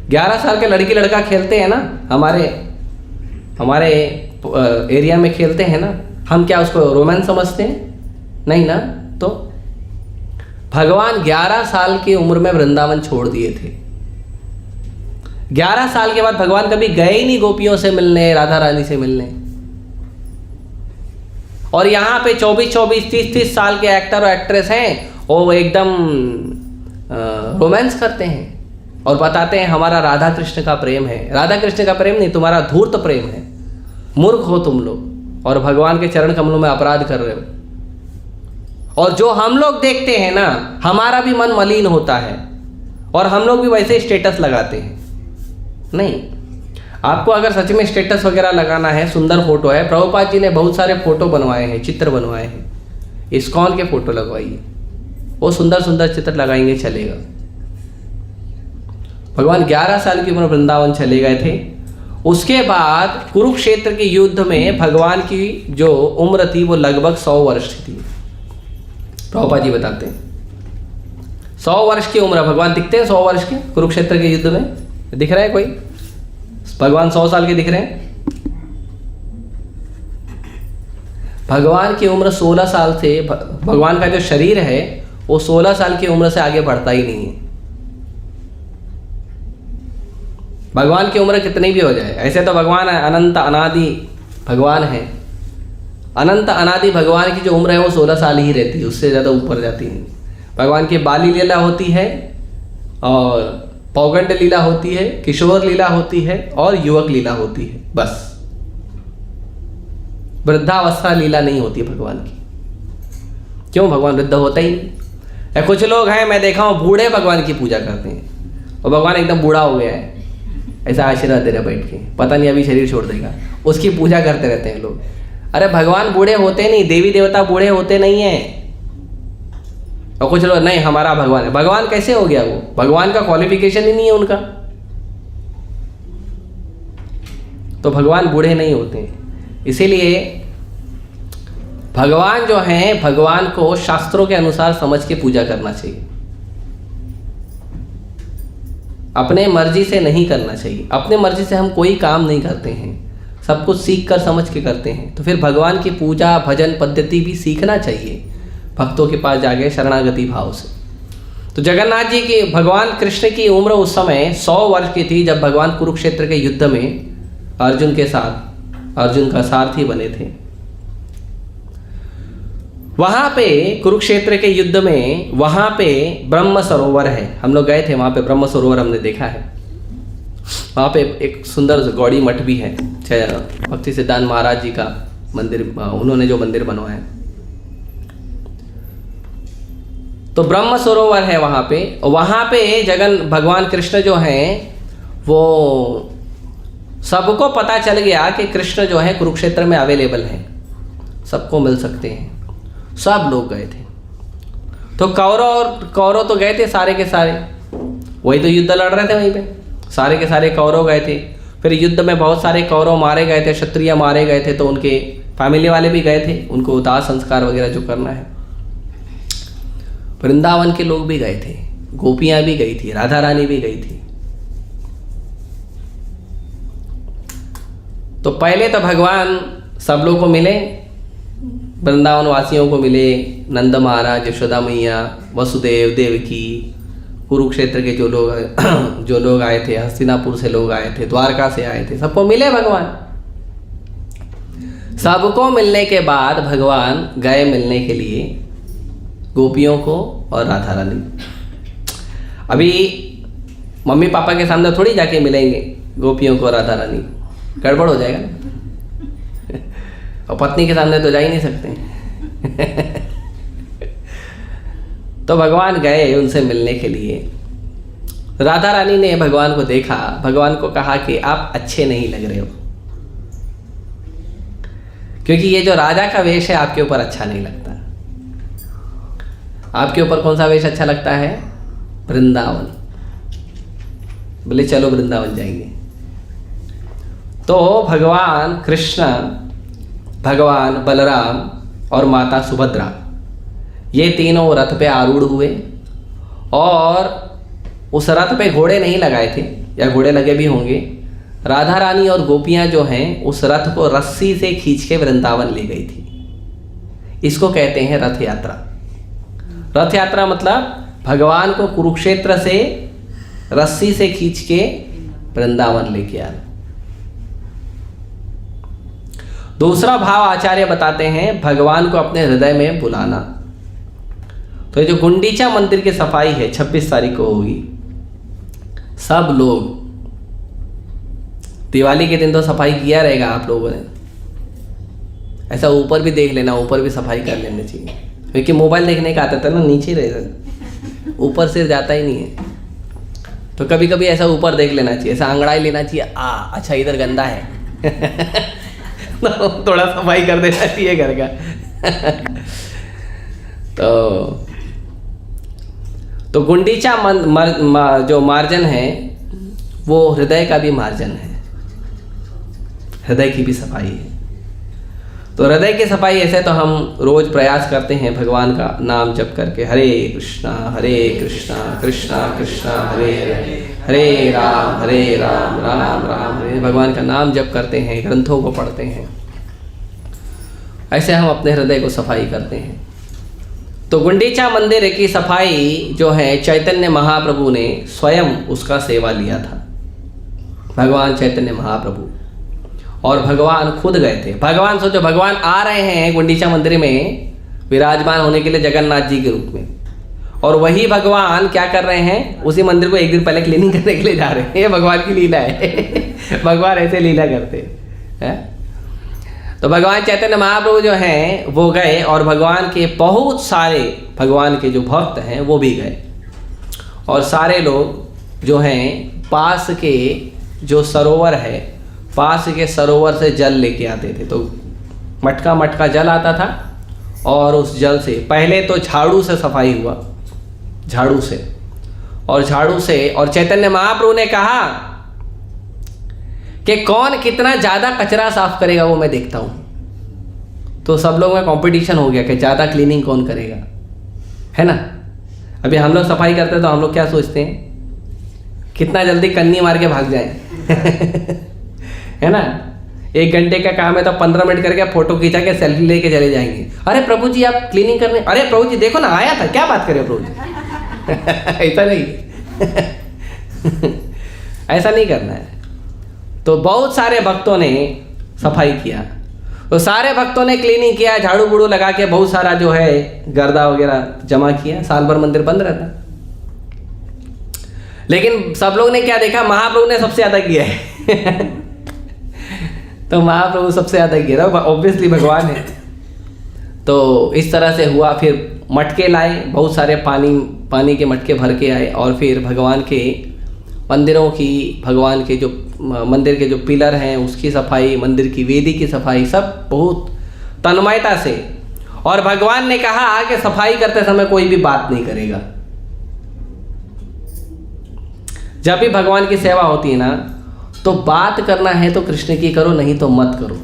11 साल के लड़की लड़का खेलते हैं ना, हमारे एरिया में खेलते हैं ना, हम क्या उसको रोमांस समझते हैं? नहीं ना। तो भगवान 11 साल की उम्र में वृंदावन छोड़ दिए थे। 11 साल के बाद भगवान कभी गए ही नहीं गोपियों से मिलने, राधा रानी से मिलने। और यहाँ पे 24-24, 30-30 साल के एक्टर और एक्ट्रेस हैं, वो एकदम रोमांस करते हैं और बताते हैं हमारा राधा कृष्ण का प्रेम है। राधा कृष्ण का प्रेम नहीं, तुम्हारा धूर्त प्रेम है। मूर्ख हो तुम लोग और भगवान के चरण कमलों में अपराध कर रहे हो। और जो हम लोग देखते हैं ना, हमारा भी मन मलिन होता है और हम लोग भी वैसे स्टेटस लगाते हैं। नहीं, आपको अगर सच में स्टेटस वगैरह लगाना है, सुंदर फोटो है, प्रभुपाद जी ने बहुत सारे फोटो बनवाए हैं, चित्र बनवाए हैं, इस्कॉन के फोटो लगवाइए, वो सुंदर सुंदर चित्र लगाएंगे, चलेगा। भगवान 11 साल की उम्र वृंदावन चले गए थे। उसके बाद कुरुक्षेत्र के युद्ध में भगवान की जो उम्र थी वो लगभग 100 वर्ष थी। प्रभुपाद जी बताते हैं 100 वर्ष की उम्र। भगवान दिखते हैं 100 वर्ष के कुरुक्षेत्र के युद्ध में? दिख रहा है कोई? भगवान 100 साल के दिख रहे हैं? भगवान की उम्र 16 साल से, भगवान का जो शरीर है वो 16 साल की उम्र से आगे बढ़ता ही नहीं है। भगवान की उम्र कितनी भी हो जाए, ऐसे तो भगवान अनंत अनादि भगवान है। अनंत अनादि भगवान की जो उम्र है वो 16 साल ही रहती है, उससे ज़्यादा ऊपर जाती है। भगवान की बाली लीला होती है और पौगंड लीला होती है, किशोर लीला होती है और युवक लीला होती है, बस। वृद्धावस्था लीला नहीं होती भगवान की। क्यों? भगवान वृद्ध होता ही नहीं। या कुछ लोग हैं, मैं देखा हूँ, बूढ़े भगवान की पूजा करते हैं और भगवान एकदम बूढ़ा हो गया है, ऐसा आशीर्वाद दे रहा बैठ के, पता नहीं अभी शरीर छोड़ देगा, उसकी पूजा करते रहते हैं लोग। अरे भगवान बूढ़े होते नहीं, देवी देवता बूढ़े होते नहीं हैं। और कुछ लोग नहीं हमारा भगवान है। भगवान कैसे हो गया वो? भगवान का क्वालिफिकेशन ही नहीं है उनका। तो भगवान बूढ़े नहीं होते हैं। इसीलिए भगवान जो हैं, भगवान को शास्त्रों के अनुसार समझ के पूजा करना चाहिए, अपने मर्जी से नहीं करना चाहिए। अपने मर्जी से हम कोई काम नहीं करते हैं, सब कुछ सीख कर समझ के करते हैं। तो फिर भगवान की पूजा भजन पद्धति भी सीखना चाहिए भक्तों के पास जाके शरणागति भाव से। तो जगन्नाथ जी की, भगवान कृष्ण की उम्र उस समय 100 वर्ष की थी जब भगवान कुरुक्षेत्र के युद्ध में अर्जुन के साथ, अर्जुन का सारथी बने थे। वहाँ पे कुरुक्षेत्र के युद्ध में, वहाँ पे ब्रह्म सरोवर है, हम लोग गए थे वहाँ पे, ब्रह्म सरोवर हमने देखा है। वहाँ पे एक सुंदर गौड़ी मठ भी है, भक्ति सिद्धांत महाराज जी का मंदिर, उन्होंने जो मंदिर बनवाया है। तो ब्रह्म सरोवर है वहाँ पे। वहाँ पे भगवान कृष्ण जो हैं, वो सबको पता चल गया कि कृष्ण जो है कुरुक्षेत्र में अवेलेबल है, सबको मिल सकते हैं। सब लोग गए थे। तो कौरव तो गए थे सारे के सारे, वही तो युद्ध लड़ रहे थे वहीं पे, सारे के सारे कौरव गए थे। फिर युद्ध में बहुत सारे कौरव मारे गए थे, क्षत्रिय मारे गए थे, तो उनके फैमिली वाले भी गए थे, उनको दाह संस्कार वगैरह जो करना है। वृंदावन के लोग भी गए थे, गोपियां भी गई थी, राधा रानी भी गई थी। तो पहले तो भगवान सब लोग को मिले, वृंदावन वासियों को मिले, नंद महाराज, यशोदा मैया, वसुदेव, देवकी, कुरुक्षेत्र के जो लोग आए थे, हस्तिनापुर से लोग आए थे, द्वारका से आए थे, सबको मिले भगवान। सबको मिलने के बाद भगवान गए मिलने के लिए गोपियों को और राधा रानी। अभी मम्मी पापा के सामने थोड़ी जाके मिलेंगे गोपियों को, राधा रानी, गड़बड़ हो जाएगा ना। और पत्नी के सामने तो जा ही नहीं सकते। तो भगवान गए उनसे मिलने के लिए। राधा रानी ने भगवान को देखा, भगवान को कहा कि आप अच्छे नहीं लग रहे हो, क्योंकि ये जो राजा का वेश है आपके ऊपर अच्छा नहीं लगता। आपके ऊपर कौन सा वेश अच्छा लगता है? वृंदावन। बोले चलो वृंदावन जाएंगे। तो भगवान कृष्ण, भगवान बलराम और माता सुभद्रा, ये तीनों रथ पे आरूढ़ हुए और उस रथ पे घोड़े नहीं लगाए थे, या घोड़े लगे भी होंगे। राधा रानी और गोपियां जो हैं उस रथ को रस्सी से खींच के वृंदावन ले गई थी। इसको कहते हैं रथ यात्रा। रथ यात्रा मतलब भगवान को कुरुक्षेत्र से रस्सी से खींच के वृंदावन लेके आना। दूसरा भाव आचार्य बताते हैं भगवान को अपने हृदय में बुलाना। तो ये जो गुंडीचा मंदिर की सफाई है 26 तारीख को होगी। सब लोग दिवाली के दिन तो सफाई किया रहेगा आप लोगों ने, ऐसा ऊपर भी देख लेना, ऊपर भी सफाई कर लेनी चाहिए, क्योंकि मोबाइल देखने का आता था ना, नीचे रहेगा, ऊपर सिर जाता ही नहीं है। तो कभी कभी ऐसा ऊपर देख लेना चाहिए, ऐसा अंगड़ाई लेना चाहिए, अच्छा इधर गंदा है थोड़ा सफाई कर देना चाहिए घर का तो गुंडीचा जो मार्जन है वो हृदय का भी मार्जन है, हृदय की भी सफाई है। तो हृदय की सफाई ऐसे तो हम रोज प्रयास करते हैं भगवान का नाम जप करके, हरे कृष्णा कृष्णा कृष्णा हरे हरे, हरे राम राम राम हरे। भगवान का नाम जप करते हैं, ग्रंथों को पढ़ते हैं, ऐसे हम अपने हृदय को सफाई करते हैं। तो गुंडीचा मंदिर की सफाई जो है चैतन्य महाप्रभु ने स्वयं उसका सेवा लिया था, भगवान चैतन्य महाप्रभु। और भगवान खुद गए थे। भगवान सोचो, भगवान आ रहे हैं गुंडीचा मंदिर में विराजमान होने के लिए जगन्नाथ जी के रूप में, और वही भगवान क्या कर रहे हैं, उसी मंदिर को एक दिन पहले क्लीनिंग करने के लिए जा रहे हैं। ये भगवान की लीला है भगवान ऐसे लीला करते हैं। तो भगवान चैतन्य महाप्रभु जो हैं वो गए, और भगवान के बहुत सारे भगवान के जो भक्त हैं वो भी गए, और सारे लोग जो हैं पास के जो सरोवर है, पास के सरोवर से जल लेके आते थे। तो मटका मटका जल आता था, और उस जल से पहले तो झाड़ू से सफाई हुआ, झाड़ू से, और चैतन्य महाप्रभु ने कहा कि कौन कितना ज़्यादा कचरा साफ करेगा वो मैं देखता हूँ। तो सब लोग में कंपटीशन हो गया कि ज़्यादा क्लीनिंग कौन करेगा, है ना। अभी हम लोग सफाई करते हैं तो हम लोग क्या सोचते हैं, कितना जल्दी कन्नी मार के भाग जाएं है ना। 1 घंटे का काम है तो 15 मिनट करके फोटो खींचा के सेल्फी लेके चले जाएंगे। अरे प्रभु जी आप क्लीनिंग करने, अरे प्रभु जी देखो ना आया था, क्या बात करें प्रभु जी ऐसा नहीं ऐसा नहीं करना है। तो बहुत सारे भक्तों ने सफाई किया, तो सारे भक्तों ने क्लीनिंग किया, झाड़ू बूड़ू लगा के बहुत सारा जो है गर्दा वगैरह जमा किया। साल भर मंदिर बंद रहता, लेकिन सब लोग ने क्या देखा, महाप्रभु ने सबसे ज़्यादा किया है तो महाप्रभु सबसे ज़्यादा किया था, ऑब्वियसली भगवान है। तो इस तरह से हुआ। फिर मटके लाए, बहुत सारे पानी के मटके भर के आए, और फिर भगवान के मंदिरों की, भगवान के जो मंदिर के जो पिलर हैं उसकी सफाई, मंदिर की वेदी की सफाई, सब बहुत तन्मयता से। और भगवान ने कहा कि सफाई करते समय कोई भी बात नहीं करेगा। जब भी भगवान की सेवा होती है ना, तो बात करना है तो कृष्ण की करो, नहीं तो मत करो।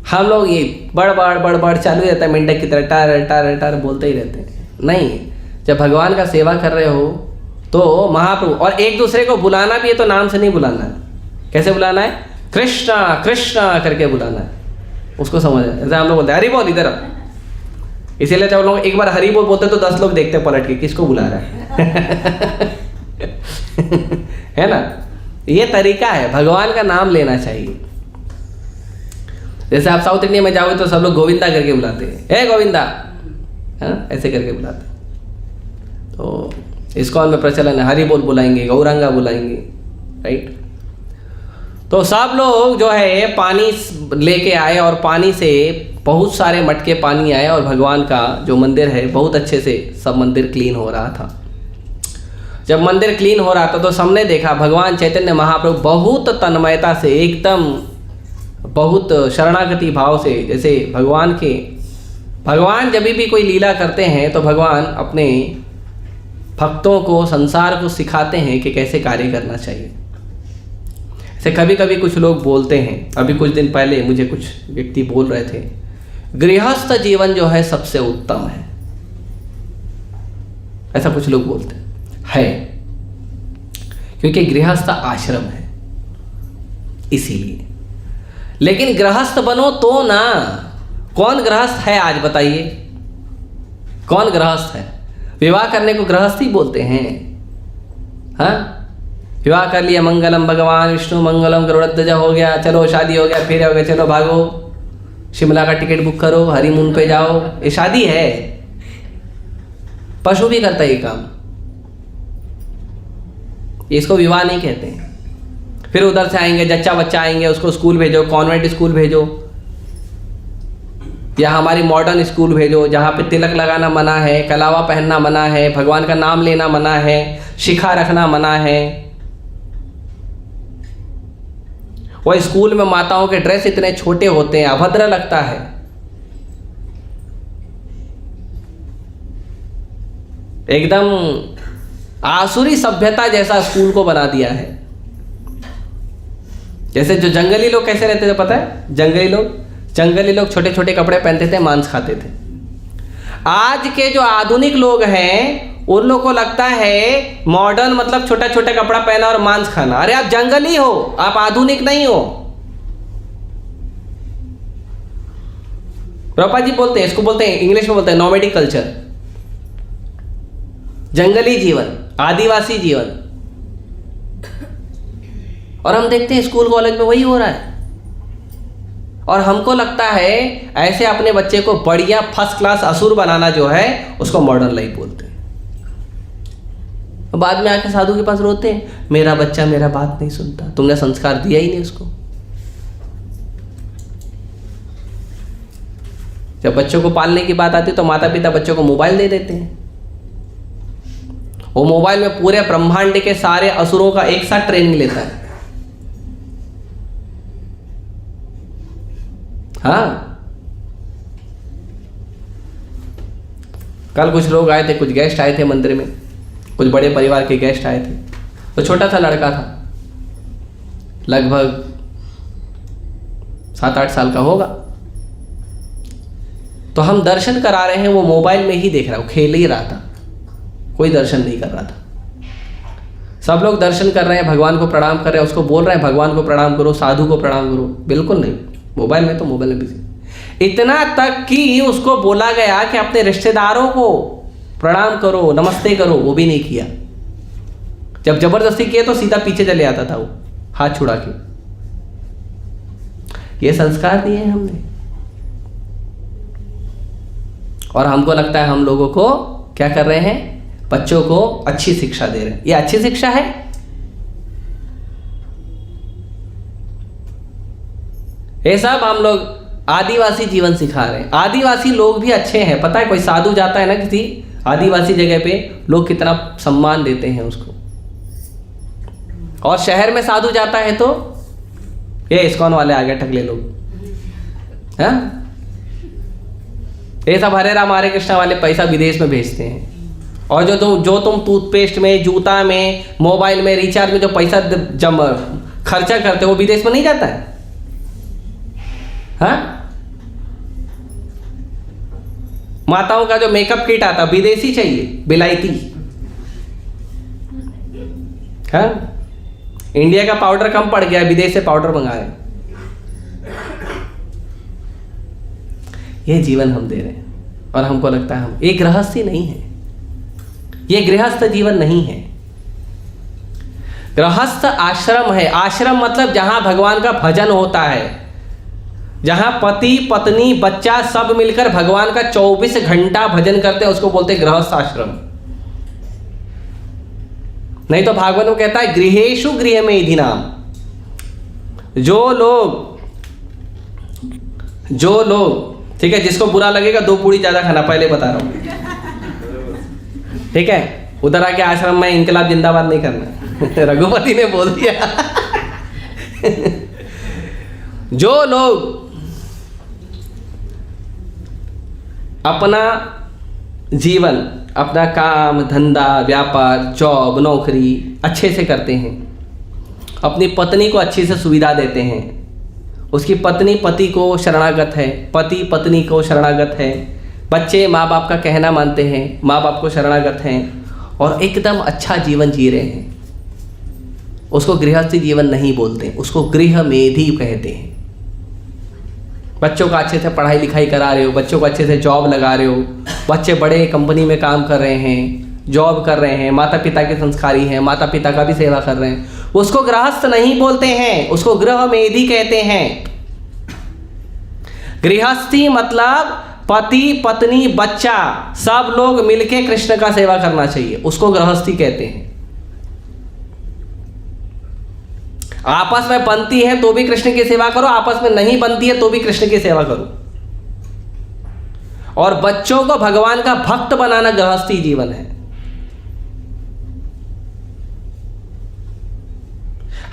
हम लोग ये बड़ चालू रहता है, मेंढक की तरह टार टार बोलते ही रहते हैं। नहीं, जब भगवान का सेवा कर रहे हो तो महाप्रभु, और एक दूसरे को बुलाना भी है तो नाम से नहीं बुलाना है। कैसे बुलाना है, कृष्णा कृष्णा करके बुलाना है, उसको समझ। जैसे हम लोग बोलते हैं हरि बोल इधर, इसीलिए जब लोग एक बार हरि बोल बोलते तो 10 लोग देखते पलट के किसको बुला रहा है है ना। ये तरीका है, भगवान का नाम लेना चाहिए। जैसे आप साउथ इंडिया में जाओगे तो सब लोग गोविंदा करके बुलाते हैं, हे गोविंदा, ऐसे करके बुलाते हैं। तो इस्कॉन में प्रचलन है, हरि बोल बुलाएंगे, गौरांगा बुलाएंगे, राइट। तो सब लोग जो है पानी लेके आए, और पानी से बहुत सारे मटके पानी आए, और भगवान का जो मंदिर है बहुत अच्छे से सब मंदिर क्लीन हो रहा था। जब मंदिर क्लीन हो रहा था तो सबने देखा भगवान चैतन्य महाप्रभु बहुत तन्मयता से, एकदम बहुत शरणागति भाव से, जैसे भगवान जब भी कोई लीला करते हैं तो भगवान अपने भक्तों को, संसार को सिखाते हैं कि कैसे कार्य करना चाहिए। ऐसे कभी कभी कुछ लोग बोलते हैं, अभी कुछ दिन पहले मुझे कुछ व्यक्ति बोल रहे थे, गृहस्थ जीवन जो है सबसे उत्तम है, ऐसा कुछ लोग बोलते हैं, क्योंकि गृहस्थ आश्रम है इसीलिए। लेकिन गृहस्थ बनो तो ना, कौन गृहस्थ है आज बताइए? कौन गृहस्थ है? विवाह करने को गृहस्थी बोलते हैं। हाँ, विवाह कर लिया, मंगलम भगवान विष्णु मंगलम गरुड़ध्वज हो गया, चलो शादी हो गया, फिर हो गया, चलो भागो शिमला का टिकट बुक करो, हनीमून पे जाओ, ये शादी है? पशु भी करता है ये काम, इसको विवाह नहीं कहते हैं। फिर उधर से आएंगे, जच्चा बच्चा आएंगे, उसको स्कूल भेजो, कॉन्वेंट स्कूल भेजो, या हमारी मॉडर्न स्कूल भेजो जहाँ पे तिलक लगाना मना है, कलावा पहनना मना है, भगवान का नाम लेना मना है, शिखा रखना मना है। वो स्कूल में माताओं के ड्रेस इतने छोटे होते हैं, अभद्र लगता है। एकदम आसुरी सभ्यता जैसा स्कूल को बना दिया है। जैसे जो जंगली लोग कैसे रहते थे पता है? जंगली लोग छोटे छोटे कपड़े पहनते थे, मांस खाते थे। आज के जो आधुनिक लोग हैं उन लोगों को लगता है मॉडर्न मतलब छोटा छोटा कपड़ा पहना और मांस खाना। अरे आप जंगली हो, आप आधुनिक नहीं हो। प्रभुपाद जी बोलते हैं, इसको बोलते हैं, इंग्लिश में बोलते हैं नोमैडिक कल्चर, जंगली जीवन, आदिवासी जीवन। और हम देखते हैं स्कूल कॉलेज में वही हो रहा है। और हमको लगता है ऐसे अपने बच्चे को बढ़िया फर्स्ट क्लास असुर बनाना जो है उसको मॉडर्न लाइफ बोलते हैं। बाद में आके साधु के पास रोते हैं, मेरा बच्चा मेरा बात नहीं सुनता, तुमने संस्कार दिया ही नहीं उसको। जब बच्चों को पालने की बात आती है तो माता पिता बच्चों को मोबाइल दे देते हैं। वो मोबाइल में पूरे ब्रह्मांड के सारे असुरों का एक साथ ट्रेनिंग लेता है। हाँ, कल कुछ लोग आए थे, कुछ गेस्ट आए थे मंदिर में, कुछ बड़े परिवार के गेस्ट आए थे। तो छोटा सा लड़का था, लगभग 7-8 साल का होगा। तो हम दर्शन करा रहे हैं, वो मोबाइल में ही देख रहा, वो खेल ही रहा था, कोई दर्शन नहीं कर रहा था। सब लोग दर्शन कर रहे हैं, भगवान को प्रणाम कर रहे हैं, उसको बोल रहे हैं भगवान को प्रणाम करो, साधु को प्रणाम करो, बिल्कुल नहीं, मोबाइल में तो मोबाइल में बिजी। इतना तक कि उसको बोला गया कि अपने रिश्तेदारों को प्रणाम करो, नमस्ते करो, वो भी नहीं किया। जब जबरदस्ती किए तो सीधा पीछे चले आता था वो, हाथ छुड़ा के। ये संस्कार दिए हैं हमने, और हमको लगता है हम लोगों को क्या कर रहे हैं, बच्चों को अच्छी शिक्षा दे रहे हैं। ये अच्छी शिक्षा है? ये सब हम लोग आदिवासी जीवन सिखा रहे हैं। आदिवासी लोग भी अच्छे हैं, पता है? कोई साधु जाता है ना किसी आदिवासी जगह पे, लोग कितना सम्मान देते हैं उसको। और शहर में साधु जाता है तो ये इस्कॉन वाले आ गए, टकले लोग, हाँ? ये सब हरे राम हरे कृष्णा वाले पैसा विदेश में भेजते हैं। और जो तुम टूथपेस्ट में, जूता में, मोबाइल में, रिचार्ज में जो पैसा खर्चा करते हो वो विदेश में नहीं जाता है, हाँ? माताओं का जो मेकअप किट आता विदेशी चाहिए, बिलायती, हाँ? इंडिया का पाउडर कम पड़ गया, विदेश से पाउडर मंगा रहे। ये जीवन हम दे रहे हैं और हमको लगता है हम, ये गृहस्थी नहीं है, ये गृहस्थ जीवन नहीं है। गृहस्थ आश्रम है। आश्रम मतलब जहां भगवान का भजन होता है, जहां पति पत्नी बच्चा सब मिलकर भगवान का 24 घंटा भजन करते हैं, उसको बोलते हैं गृहस्थ आश्रम। नहीं तो भागवत में कहता है गृहेषु गृहमेधि नाम। जो लोग ठीक है, जिसको बुरा लगेगा 2 पूड़ी ज्यादा खाना, पहले बता रहा हूं, ठीक है? उधर आके आश्रम में इनकलाब जिंदाबाद नहीं करना। रघुपति ने बोल दिया। जो लोग अपना जीवन, अपना काम धंधा, व्यापार, जॉब, नौकरी अच्छे से करते हैं, अपनी पत्नी को अच्छी से सुविधा देते हैं, उसकी पत्नी पति को शरणागत है, पति पत्नी को शरणागत है, बच्चे माँ बाप का कहना मानते हैं, माँ बाप को शरणागत हैं और एकदम अच्छा जीवन जी रहे हैं, उसको गृहस्थी जीवन नहीं बोलते, उसको गृहमेधि कहते हैं। बच्चों का अच्छे से पढ़ाई लिखाई करा रहे हो, बच्चों को अच्छे से जॉब लगा रहे हो, बच्चे बड़े कंपनी में काम कर रहे हैं, जॉब कर रहे हैं, माता पिता के संस्कारी हैं, माता पिता का भी सेवा कर रहे हैं, उसको गृहस्थ नहीं बोलते हैं, उसको गृहमेधी कहते हैं। गृहस्थी मतलब पति पत्नी बच्चा सब लोग मिलके कृष्ण का सेवा करना चाहिए, उसको गृहस्थी कहते हैं। आपस में बनती है तो भी कृष्ण की सेवा करो, आपस में नहीं बनती है तो भी कृष्ण की सेवा करो। और बच्चों को भगवान का भक्त बनाना गृहस्थी जीवन है।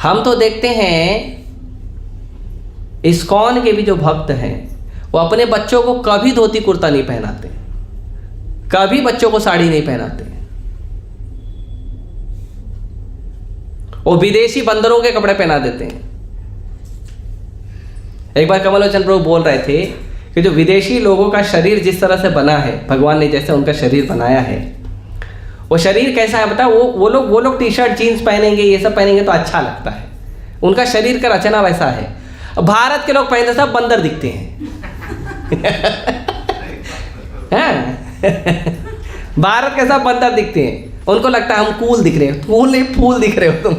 हम तो देखते हैं इस्कॉन के भी जो भक्त हैं वो अपने बच्चों को कभी धोती कुर्ता नहीं पहनाते, कभी बच्चों को साड़ी नहीं पहनाते, वो विदेशी बंदरों के कपड़े पहना देते हैं। एक बार कमल लोचन प्रभु बोल रहे थे कि जो विदेशी लोगों का शरीर जिस तरह से बना है, भगवान ने जैसे उनका शरीर बनाया है, वो शरीर कैसा है बता, वो लोग टी शर्ट जीन्स पहनेंगे, ये सब पहनेंगे तो अच्छा लगता है, उनका शरीर का रचना वैसा है। भारत के लोग पहनते सब बंदर दिखते हैं भारत के सब बंदर दिखते हैं, उनको लगता है हम कूल दिख रहे हैं। कूल नहीं, फूल दिख रहे हो तुम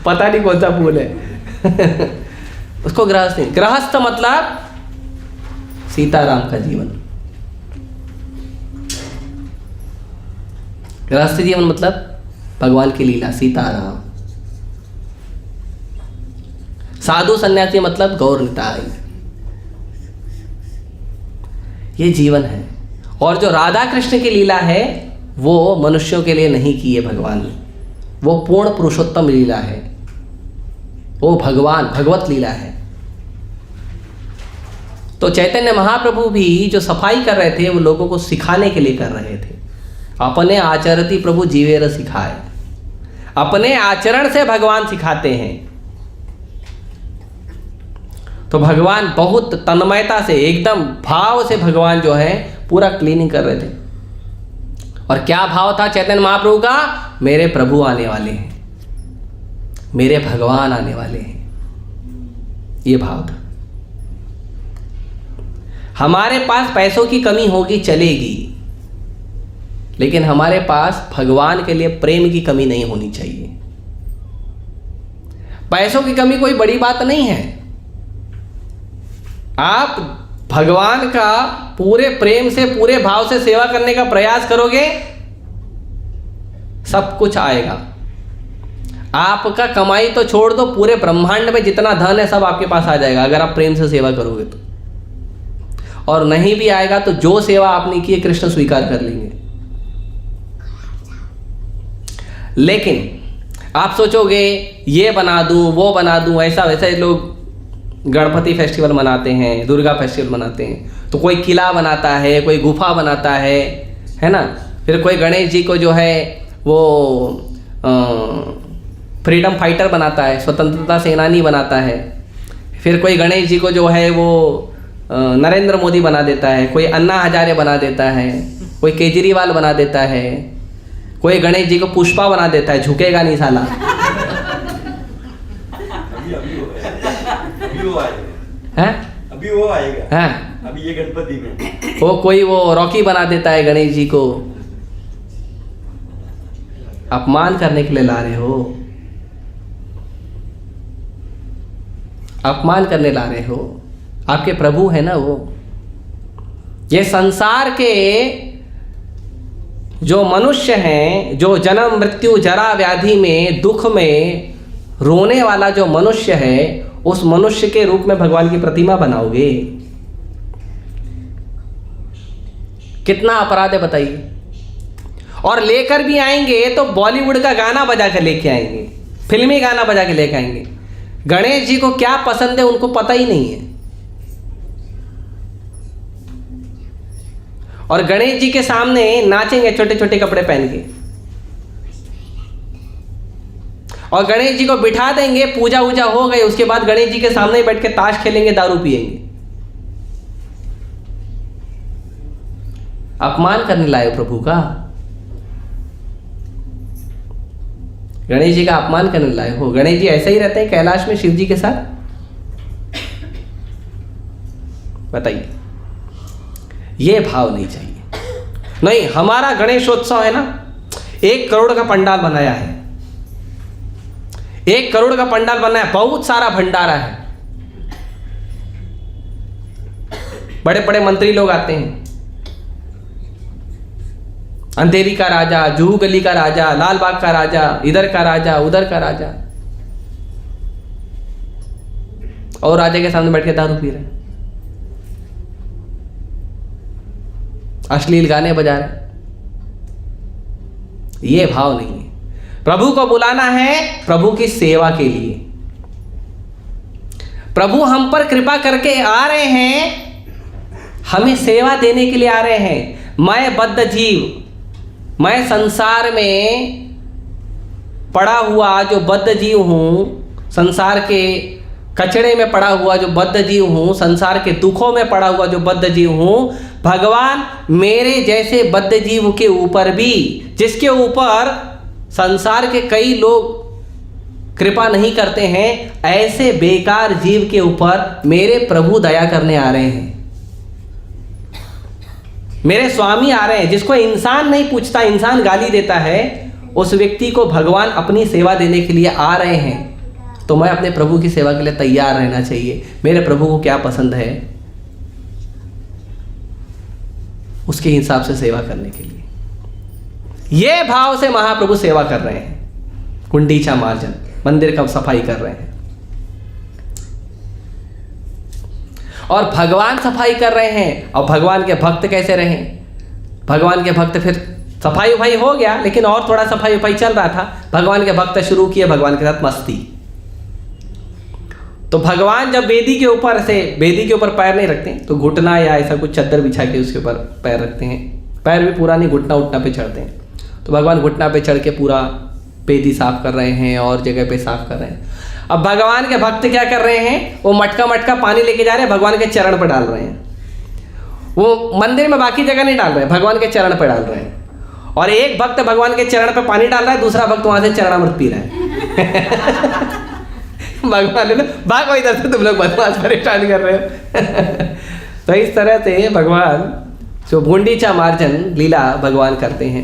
पता नहीं कौन सा फूल है उसको गृहस्थ नहीं। गृहस्थ मतलब सीताराम का जीवन। गृहस्थ जीवन मतलब भगवान की लीला, सीताराम। साधु सन्यासी मतलब गौर निताई। ये जीवन है। और जो राधा कृष्ण की लीला है वो मनुष्यों के लिए नहीं की है भगवान ने, वो पूर्ण पुरुषोत्तम लीला है, वो भगवत लीला है। तो चैतन्य महाप्रभु भी जो सफाई कर रहे थे वो लोगों को सिखाने के लिए कर रहे थे। अपने आचरति प्रभु जीवेर सिखाए, अपने आचरण से भगवान सिखाते हैं। तो भगवान बहुत तन्मयता से, एकदम भाव से भगवान जो है पूरा क्लीनिंग कर रहे थे। और क्या भाव था चैतन्य महाप्रभु का? मेरे प्रभु आने वाले हैं, मेरे भगवान आने वाले हैं, ये भाव था। हमारे पास पैसों की कमी होगी चलेगी, लेकिन हमारे पास भगवान के लिए प्रेम की कमी नहीं होनी चाहिए। पैसों की कमी कोई बड़ी बात नहीं है। आप भगवान का पूरे प्रेम से, पूरे भाव से सेवा करने का प्रयास करोगे, सब कुछ आएगा। आपका कमाई तो छोड़ दो, पूरे ब्रह्मांड में जितना धन है सब आपके पास आ जाएगा अगर आप प्रेम से सेवा करोगे तो। और नहीं भी आएगा तो जो सेवा आपने की है कृष्ण स्वीकार कर लेंगे। लेकिन आप सोचोगे ये बना दूं, वो बना दूं, ऐसा वैसा। लोग गणपति फेस्टिवल मनाते हैं, दुर्गा फेस्टिवल मनाते हैं, तो कोई किला बनाता है, कोई गुफा बनाता है ना। फिर कोई गणेश जी को जो है वो फ्रीडम फाइटर बनाता है, स्वतंत्रता सेनानी बनाता है। फिर कोई गणेश जी को जो है वो नरेंद्र मोदी बना देता है, कोई अन्ना हजारे बना देता है, कोई केजरीवाल बना देता है, कोई गणेश जी को पुष्पा बना देता है, झुकेगा नहीं साला। अभी वो आएगा। हैं? अभी ये गणपति में वो कोई वो रॉकी बना देता है गणेश जी को। अपमान करने के लिए ला रहे हो, अपमान करने ला रहे हो। आपके प्रभु है ना वो। ये संसार के जो मनुष्य हैं, जो जन्म मृत्यु जरा व्याधि में, दुख में रोने वाला जो मनुष्य है, उस मनुष्य के रूप में भगवान की प्रतिमा बनाओगे। कितना अपराध है बताइए। और लेकर भी आएंगे तो बॉलीवुड का गाना बजा कर लेके आएंगे, फिल्मी गाना बजा के लेके आएंगे। गणेश जी को क्या पसंद है उनको पता ही नहीं है। और गणेश जी के सामने नाचेंगे छोटे छोटे कपड़े पहन के, और गणेश जी को बिठा देंगे, पूजा वूजा हो गई, उसके बाद गणेश जी के सामने ही बैठ के ताश खेलेंगे, दारू पिएंगे। अपमान करने लाए प्रभु का, गणेश जी का अपमान करने लाए हो। गणेश जी ऐसे ही रहते हैं कैलाश में शिव जी के साथ। बताइए, ये भाव नहीं चाहिए। नहीं, हमारा गणेशोत्सव है ना, 1 करोड़ का पंडाल बनाया है, 1 करोड़ का पंडाल बनाया है, बहुत सारा भंडारा है, बड़े बड़े मंत्री लोग आते हैं, अंधेरी का राजा, जुहू गली का राजा, लाल बाग का राजा, इधर का राजा, उधर का राजा, और राजा के सामने बैठ के दारू पी रहे हैं, अश्लील गाने बजा रहे हैं। ये भाव नहीं है। प्रभु को बुलाना है प्रभु की सेवा के लिए। प्रभु हम पर कृपा करके आ रहे हैं, हमें सेवा देने के लिए आ रहे हैं। मैं बद्ध जीव, मैं संसार में पड़ा हुआ जो बद्ध जीव हूं, संसार के कचड़े में पड़ा हुआ जो बद्ध जीव हूं, संसार के दुखों में पड़ा हुआ जो बद्ध जीव हूं, भगवान मेरे जैसे बद्ध जीव के ऊपर भी, जिसके ऊपर संसार के कई लोग कृपा नहीं करते हैं, ऐसे बेकार जीव के ऊपर मेरे प्रभु दया करने आ रहे हैं। मेरे स्वामी आ रहे हैं। जिसको इंसान नहीं पूछता, इंसान गाली देता है, उस व्यक्ति को भगवान अपनी सेवा देने के लिए आ रहे हैं। तो मैं अपने प्रभु की सेवा के लिए तैयार रहना चाहिए। मेरे प्रभु को क्या पसंद है, उसके हिसाब से सेवा करने के लिए, ये भाव से महाप्रभु सेवा कर रहे हैं। गुंडीचा मार्जन, मंदिर का सफाई कर रहे हैं, और भगवान सफाई कर रहे हैं। और भगवान के भक्त कैसे रहें? भगवान के भक्त, फिर सफाई उफाई हो गया, लेकिन और थोड़ा सफाई उफाई चल रहा था, भगवान के भक्त शुरू किए भगवान के साथ मस्ती। तो भगवान जब वेदी के ऊपर से, वेदी के ऊपर पैर नहीं रखते, तो घुटना या ऐसा कुछ चद्दर बिछा के उसके ऊपर पैर रखते हैं। पैर भी पूरा नहीं, घुटना उठना पे चढ़ते हैं। तो भगवान घुटना पे चढ़ के पूरा वेदी साफ कर रहे हैं और जगह पे साफ कर रहे हैं। अब भगवान के भक्त क्या कर रहे हैं? वो मटका मटका पानी लेके जा रहे हैं, भगवान के चरण पर डाल रहे हैं। वो मंदिर में बाकी जगह नहीं डाल रहे हैं, भगवान के चरण पर डाल रहे हैं। और एक भक्त भगवान के चरण पर पानी डाल रहा है, दूसरा भक्त वहां से चरणामृत पी रहा है। भगवान ने भागो इधर से, तुम लोग बदमाश परेशान कर रहे हो। तो इस तरह से भगवान जो गुंडीचा मार्जन लीला भगवान करते हैं।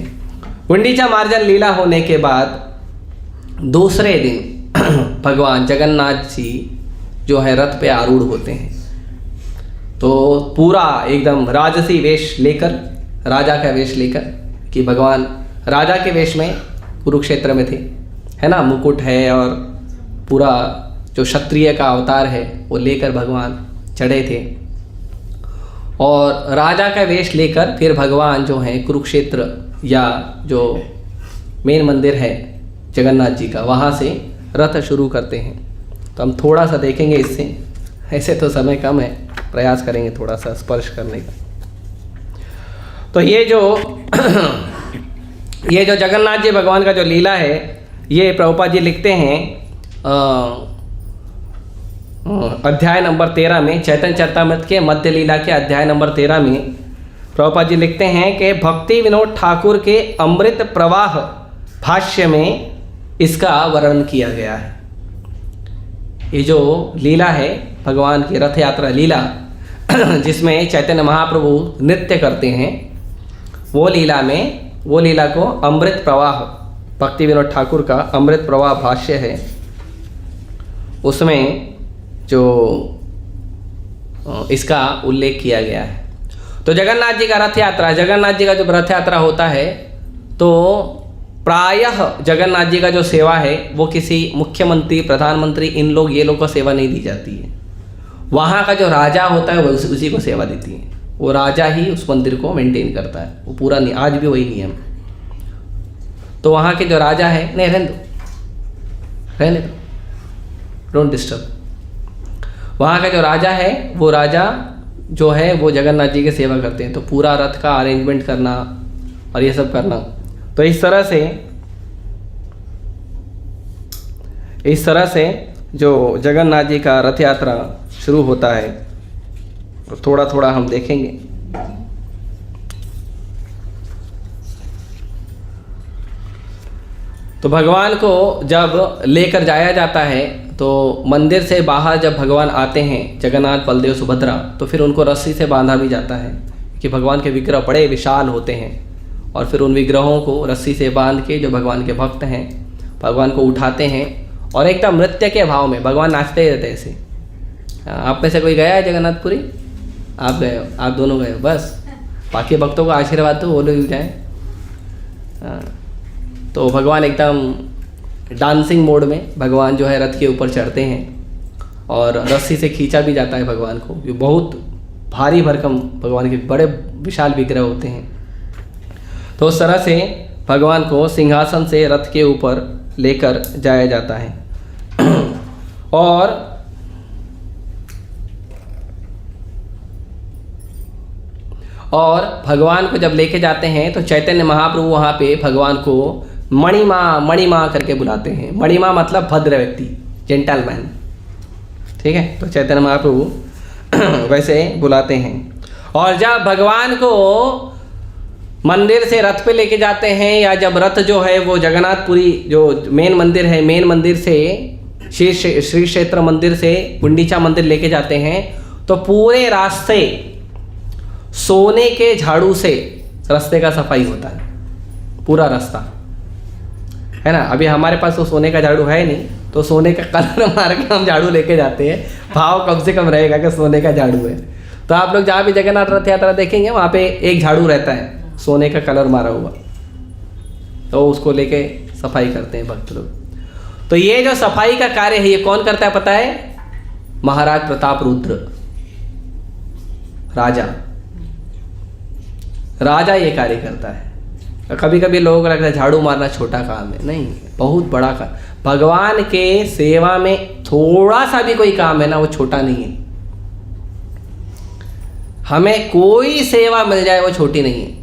गुंडीचा मार्जन लीला होने के बाद दूसरे दिन भगवान जगन्नाथ जी जो है रथ पे आरूढ़ होते हैं। तो पूरा एकदम राजसी वेश लेकर, राजा का वेश लेकर, कि भगवान राजा के वेश में कुरुक्षेत्र में थे, है ना, मुकुट है और पूरा जो क्षत्रिय का अवतार है वो लेकर भगवान चढ़े थे। और राजा का वेश लेकर फिर भगवान जो है कुरुक्षेत्र या जो मेन मंदिर है जगन्नाथ जी का, वहाँ से रथ शुरू करते हैं। तो हम थोड़ा सा देखेंगे इससे, ऐसे तो समय कम है, प्रयास करेंगे थोड़ा सा स्पर्श करने का। तो ये जो जगन्नाथ जी भगवान का जो लीला है, ये प्रभुपाद जी लिखते हैं अध्याय नंबर 13 में, चैतन्य चरितामृत के मध्य लीला के अध्याय नंबर 13 में प्रभुपाद जी लिखते हैं कि भक्ति विनोद ठाकुर के अमृत प्रवाह भाष्य में इसका वर्णन किया गया है। ये जो लीला है भगवान की रथ यात्रा लीला, जिसमें चैतन्य महाप्रभु नृत्य करते हैं, वो लीला को अमृत प्रवाह, भक्ति विनोद ठाकुर का अमृत प्रवाह भाष्य है, उसमें जो इसका उल्लेख किया गया है। तो जगन्नाथ जी का रथ यात्रा, जगन्नाथ जी का जब रथ यात्रा होता है तो प्रायः जगन्नाथ जी का जो सेवा है वो किसी मुख्यमंत्री, प्रधानमंत्री, इन लोग ये लोग को सेवा नहीं दी जाती है। वहाँ का जो राजा होता है वो उसी को सेवा देती है। वो राजा ही उस मंदिर को मेंटेन करता है, वो पूरा नहीं, आज भी वही नियम। तो वहाँ के जो राजा है, नहीं रहने दो, डोंट डिस्टर्ब। वहाँ का जो राजा है, वो राजा जो है वो जगन्नाथ जी की सेवा करते हैं। तो पूरा रथ का अरेंजमेंट करना और ये सब करना, तो इस तरह से जो जगन्नाथ जी का रथ यात्रा शुरू होता है, तो थोड़ा थोड़ा हम देखेंगे। तो भगवान को जब लेकर जाया जाता है तो मंदिर से बाहर जब भगवान आते हैं, जगन्नाथ बलदेव सुभद्रा, तो फिर उनको रस्सी से बांधा भी जाता है कि भगवान के विग्रह बड़े विशाल होते हैं, और फिर उन विग्रहों को रस्सी से बांध के जो भगवान के भक्त हैं भगवान को उठाते हैं, और एकदम नृत्य के भाव में भगवान नाचते ही रहते ऐसे। आप में से कोई गया है जगन्नाथपुरी? आप गए हो, आप दोनों गए हो, बस बाकी भक्तों को आशीर्वाद दो, वो लोग जाएँ। तो भगवान एकदम डांसिंग मोड में भगवान जो है रथ के ऊपर चढ़ते हैं, और रस्सी से खींचा भी जाता है भगवान को। ये बहुत भारी भरकम भगवान के बड़े विशाल विग्रह होते हैं। तो उस तरह से भगवान को सिंहासन से रथ के ऊपर लेकर जाया जाता है। और भगवान को जब लेके जाते हैं तो चैतन्य महाप्रभु वहाँ पे भगवान को मणिमा करके बुलाते हैं। मणिमा मतलब भद्र व्यक्ति, जेंटलमैन, ठीक है। तो चैतन्य महाप्रभु वैसे बुलाते हैं। और जब भगवान को मंदिर से रथ पे लेके जाते हैं, या जब रथ जो है वो जगन्नाथपुरी जो मेन मंदिर है, मेन मंदिर से श्री क्षेत्र मंदिर से गुंडीचा मंदिर लेके जाते हैं, तो पूरे रास्ते सोने के झाड़ू से रास्ते का सफाई होता है, पूरा रास्ता, है ना। अभी हमारे पास तो सोने का झाड़ू है नहीं, तो सोने का कलर मार के हम झाड़ू लेके जाते हैं, भाव कम से कम रहेगा कि सोने का झाड़ू है। तो आप लोग जहाँ भी जगन्नाथ रथ यात्रा देखेंगे वहाँ पे एक झाड़ू रहता है सोने का कलर मारा हुआ, तो उसको लेके सफाई करते हैं भक्त लोग। तो ये जो सफाई का कार्य है ये कौन करता है पता है? महाराज प्रताप रुद्र, राजा ये कार्य करता है। कभी कभी लोगों को लगता है झाड़ू मारना छोटा काम है, नहीं, बहुत बड़ा काम। भगवान के सेवा में थोड़ा सा भी कोई काम है ना, वो छोटा नहीं है। हमें कोई सेवा मिल जाए वो छोटी नहीं है,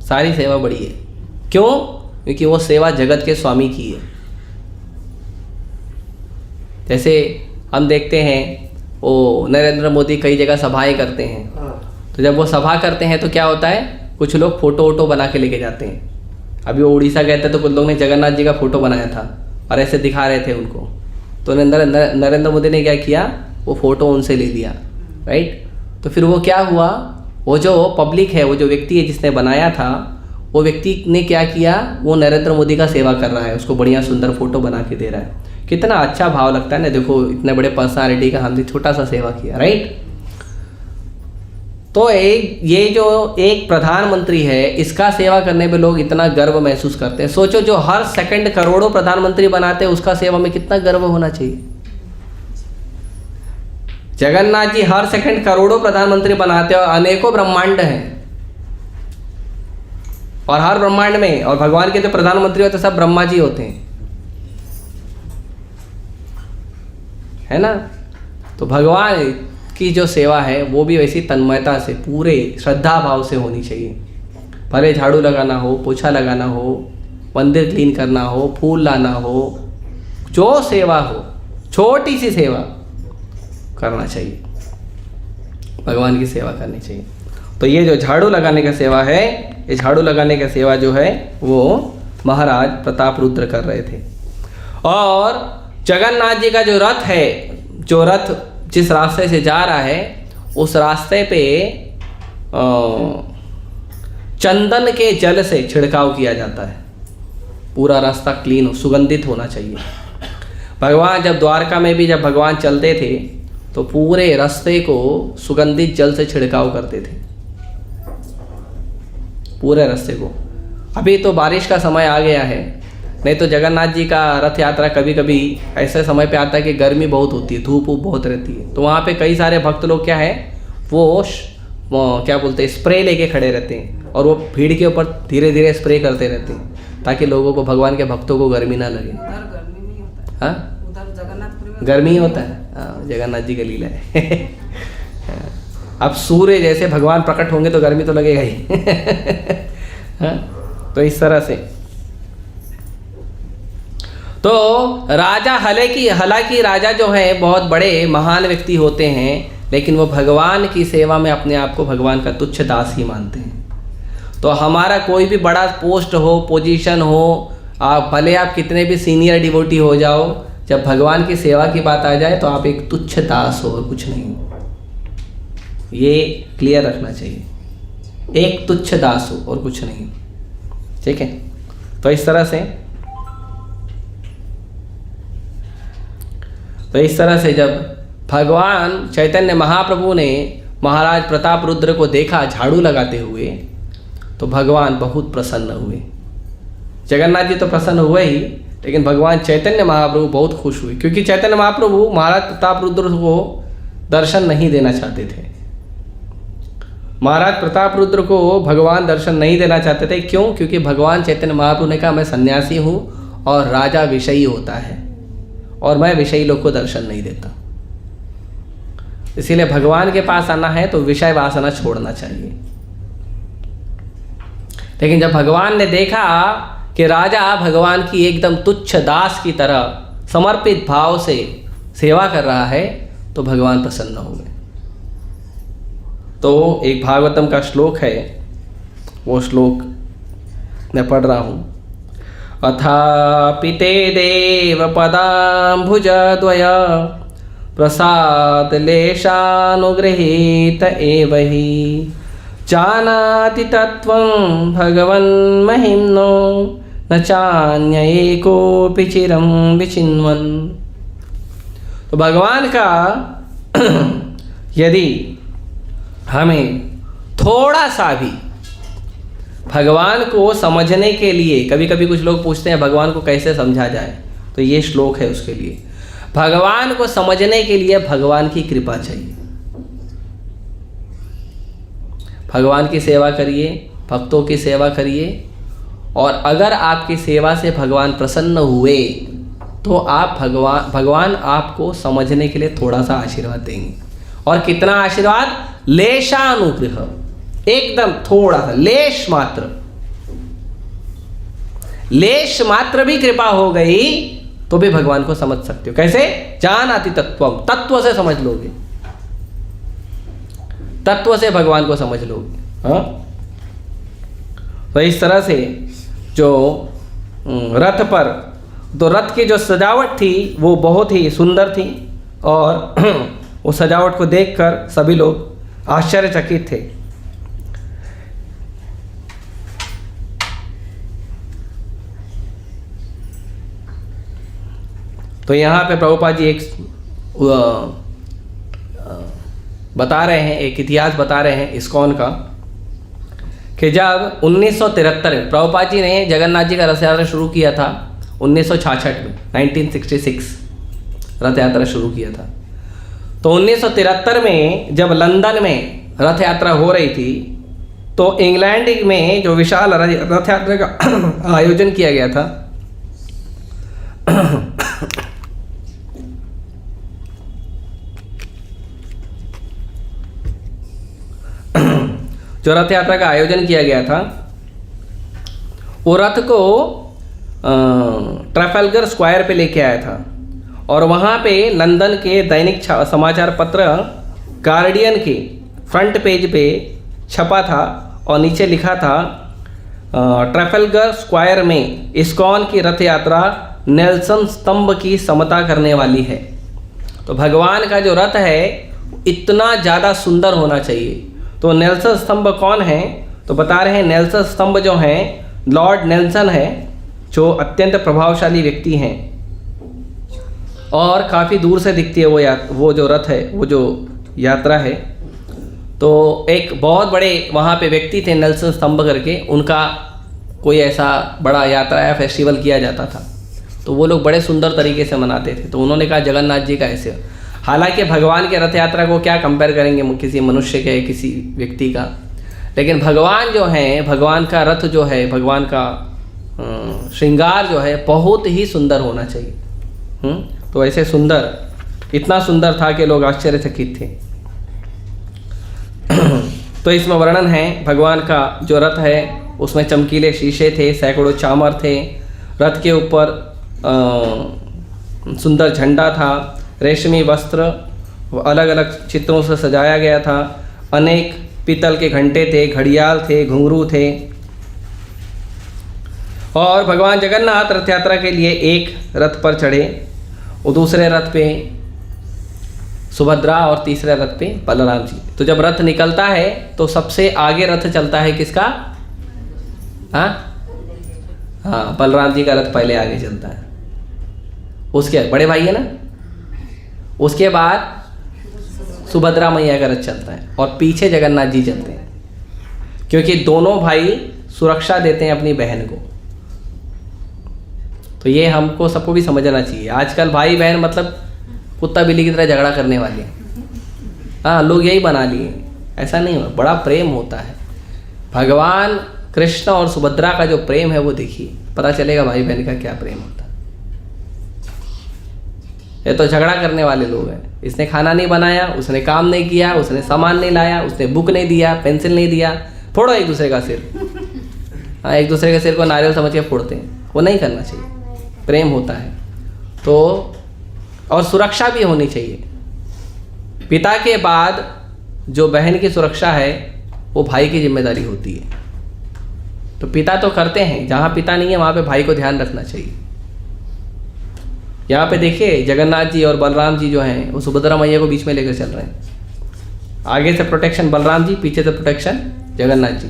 सारी सेवा बड़ी है। क्यों? क्योंकि वो सेवा जगत के स्वामी की है। जैसे हम देखते हैं वो नरेंद्र मोदी कई जगह सभाएं करते हैं, तो जब वो सभा करते हैं तो क्या होता है, कुछ लोग फोटो वोटो बना के लेके जाते हैं। अभी वो उड़ीसा गए थे तो कुछ लोग ने जगन्नाथ जी का फोटो बनाया था और ऐसे दिखा रहे थे उनको, तो नरेंद्र मोदी ने क्या किया, वो फोटो उनसे ले लिया, राइट। तो फिर वो क्या हुआ, वो जो पब्लिक है, वो जो व्यक्ति है जिसने बनाया था, वो व्यक्ति ने क्या किया, वो नरेंद्र मोदी का सेवा कर रहा है, उसको बढ़िया सुंदर फोटो बना के दे रहा है। कितना अच्छा भाव लगता है ना, देखो इतने बड़े पर्सनालिटी का हमने छोटा सा सेवा किया, राइट। तो ये जो एक प्रधानमंत्री है, इसका सेवा करने पे लोग इतना गर्व महसूस करते हैं। सोचो जो हर सेकंड करोड़ों प्रधानमंत्री बनाते हैं, उसका सेवा में कितना गर्व होना चाहिए। जगन्नाथ जी हर सेकंड करोड़ों प्रधानमंत्री बनाते हैं, और अनेकों ब्रह्मांड हैं, और हर ब्रह्मांड में, और भगवान के जो प्रधानमंत्री होते हैं सब ब्रह्मा जी होते हैं, है ना। तो भगवान की जो सेवा है वो भी वैसी तन्मयता से, पूरे श्रद्धा भाव से होनी चाहिए। भले झाड़ू लगाना हो, पोछा लगाना हो, मंदिर क्लीन करना हो, फूल लाना हो, जो सेवा हो, छोटी सी सेवा करना चाहिए, भगवान की सेवा करनी चाहिए। तो ये जो झाड़ू लगाने का सेवा है, ये झाड़ू लगाने का सेवा जो है वो महाराज प्रताप रुद्र कर रहे थे। और जगन्नाथ जी का जो रथ है, जो रथ जिस रास्ते से जा रहा है, उस रास्ते पे चंदन के जल से छिड़काव किया जाता है। पूरा रास्ता क्लीन हो, सुगंधित होना चाहिए। भगवान जब द्वारका में भी जब भगवान चलते थे तो पूरे रास्ते को सुगंधित जल से छिड़काव करते थे, पूरे रास्ते को। अभी तो बारिश का समय आ गया है, नहीं तो जगन्नाथ जी का रथ यात्रा कभी कभी ऐसे समय पे आता है कि गर्मी बहुत होती है, धूप बहुत रहती है, तो वहाँ पे कई सारे भक्त लोग क्या है, वो क्या बोलते हैं, स्प्रे लेके खड़े रहते हैं, और वो भीड़ के ऊपर धीरे धीरे स्प्रे करते रहते हैं ताकि लोगों को, भगवान के भक्तों को गर्मी ना लगे। हाँ, गर्मी ही होता है, हाँ, जगन्नाथ जी का लीला है। अब सूर्य जैसे भगवान प्रकट होंगे तो गर्मी तो लगेगा ही। हाँ, तो इस तरह से तो राजा, हालांकि राजा जो है बहुत बड़े महान व्यक्ति होते हैं, लेकिन वो भगवान की सेवा में अपने आप को भगवान का तुच्छ दास ही मानते हैं। तो हमारा कोई भी बड़ा पोस्ट हो, पोजीशन हो, आप भले आप कितने भी सीनियर डिवोटी हो जाओ, जब भगवान की सेवा की बात आ जाए तो आप एक तुच्छ दास हो और कुछ नहीं हो। ये क्लियर रखना चाहिए, एक तुच्छ दास हो और कुछ नहीं हो। ठीक है, तो इस तरह से जब भगवान चैतन्य महाप्रभु ने महाराज प्रताप रुद्र को देखा झाड़ू लगाते हुए, तो भगवान बहुत प्रसन्न हुए। जगन्नाथ जी तो प्रसन्न हुए ही, लेकिन भगवान चैतन्य महाप्रभु बहुत खुश हुए, क्योंकि चैतन्य महाप्रभु महाराज प्रताप रुद्र को दर्शन नहीं देना चाहते थे। महाराज प्रताप रुद्र को भगवान दर्शन नहीं देना चाहते थे। क्यों? क्योंकि भगवान चैतन्य महाप्रभु ने कहा मैं सन्यासी हूँ और राजा विषयी होता है और मैं विषयी लोग को दर्शन नहीं देता। इसीलिए भगवान के पास आना है तो विषय वासना छोड़ना चाहिए। लेकिन जब भगवान ने देखा कि राजा भगवान की एकदम तुच्छ दास की तरह समर्पित भाव से सेवा कर रहा है, तो भगवान प्रसन्न हो गए। तो एक भागवतम का श्लोक है, वो श्लोक मैं पढ़ रहा हूँ। अथापि ते देव पदाम्भुजद्वय प्रसाद लेशानुगृहीत एव हि जानाति तत्त्वं भगवन् महिम्नो न चान्य एकोऽपि चिरं विचिन्वन्। तो भगवान का यदि हमें थोड़ा सा भी भगवान को समझने के लिए, कभी कभी कुछ लोग पूछते हैं भगवान को कैसे समझा जाए, तो ये श्लोक है उसके लिए। भगवान को समझने के लिए भगवान की कृपा चाहिए। भगवान की सेवा करिए, भक्तों की सेवा करिए, और अगर आपकी सेवा से भगवान प्रसन्न हुए तो आप भगवान आपको समझने के लिए थोड़ा सा आशीर्वाद देंगे। और कितना आशीर्वाद? लेशानुग्रह, एकदम थोड़ा सा, लेश मात्र भी कृपा हो गई तो भी भगवान को समझ सकते हो। कैसे? जानाति तत्त्वम, तत्व से समझ लोगे, तत्व से भगवान को समझ लोगे। हाँ, तो इस तरह से जो रथ पर, तो रथ की जो सजावट थी वो बहुत ही सुंदर थी, और उस सजावट को देखकर सभी लोग आश्चर्यचकित थे। तो यहाँ पे प्रभुपाद जी एक बता रहे हैं, एक इतिहास बता रहे हैं इस्कॉन का, कि जब 1973 में प्रभुपाद जी ने जगन्नाथ जी का रथ यात्रा शुरू किया था 1966 में, 1966 रथ यात्रा शुरू किया था। तो 1973 में जब लंदन में रथ यात्रा हो रही थी, तो इंग्लैंड में जो विशाल रथ यात्रा का आयोजन किया गया था, जो रथ यात्रा का आयोजन किया गया था, वो रथ को ट्रैफल्गर स्क्वायर पे लेके आया था, और वहाँ पे लंदन के दैनिक समाचार पत्र गार्डियन के फ्रंट पेज पे छपा था, और नीचे लिखा था ट्रैफल्गर स्क्वायर में इस्कॉन की रथ यात्रा नेल्सन स्तंभ की समता करने वाली है। तो भगवान का जो रथ है इतना ज़्यादा सुंदर होना चाहिए। तो नेल्सन स्तंभ कौन है? तो बता रहे हैं, नेल्सन स्तंभ जो हैं लॉर्ड नेल्सन है, जो अत्यंत प्रभावशाली व्यक्ति हैं, और काफ़ी दूर से दिखती है वो जो रथ है, वो जो यात्रा है। तो एक बहुत बड़े वहाँ पे व्यक्ति थे नेल्सन स्तंभ करके, उनका कोई ऐसा बड़ा यात्रा या फेस्टिवल किया जाता था, तो वो लोग बड़े सुंदर तरीके से मनाते थे। तो उन्होंने कहा जगन्नाथ जी का ऐसे, हालांकि भगवान के रथ यात्रा को क्या कंपेयर करेंगे किसी मनुष्य के, किसी व्यक्ति का, लेकिन भगवान जो हैं, भगवान का रथ जो है, भगवान का श्रृंगार जो है बहुत ही सुंदर होना चाहिए। तो ऐसे सुंदर, इतना सुंदर था कि लोग आश्चर्यचकित थे। तो इसमें वर्णन है भगवान का जो रथ है उसमें चमकीले शीशे थे, सैकड़ों चामर थे, रथ के ऊपर सुंदर झंडा था, रेशमी वस्त्र अलग अलग चित्रों से सजाया गया था, अनेक पीतल के घंटे थे, घड़ियाल थे, घुंघरू थे। और भगवान जगन्नाथ रथ यात्रा के लिए एक रथ पर चढ़े वो दूसरे रथ पे सुभद्रा और तीसरे रथ पे बलराम जी। तो जब रथ निकलता है तो सबसे आगे रथ चलता है किसका? हाँ, बलराम जी का रथ पहले आगे चलता है। उसके बड़े भाई है ना, उसके बाद सुभद्रा मैया का रथ चलता है और पीछे जगन्नाथ जी चलते हैं, क्योंकि दोनों भाई सुरक्षा देते हैं अपनी बहन को। तो ये हमको सबको भी समझना चाहिए। आजकल भाई बहन मतलब कुत्ता बिल्ली की तरह झगड़ा करने वाले हैं। हाँ, लोग यही बना लिए। ऐसा नहीं हो, बड़ा प्रेम होता है। भगवान कृष्ण और सुभद्रा का जो प्रेम है वो देखिए, पता चलेगा भाई बहन का क्या प्रेम होता है। ये तो झगड़ा करने वाले लोग हैं। इसने खाना नहीं बनाया, उसने काम नहीं किया, उसने सामान नहीं लाया, उसने बुक नहीं दिया, पेंसिल नहीं दिया, फोड़ो एक दूसरे का सिर। हाँ, एक दूसरे के सिर को नारियल समझ के फोड़ते हैं। वो नहीं करना चाहिए। प्रेम होता है तो, और सुरक्षा भी होनी चाहिए। पिता के बाद जो बहन की सुरक्षा है वो भाई की जिम्मेदारी होती है। तो पिता तो करते हैं, जहाँ पिता नहीं है वहाँ पे भाई को ध्यान रखना चाहिए। यहाँ पे देखिए जगन्नाथ जी और बलराम जी जो हैं वो सुभद्रा मैया को बीच में लेकर चल रहे हैं। आगे से प्रोटेक्शन बलराम जी, पीछे से प्रोटेक्शन जगन्नाथ जी।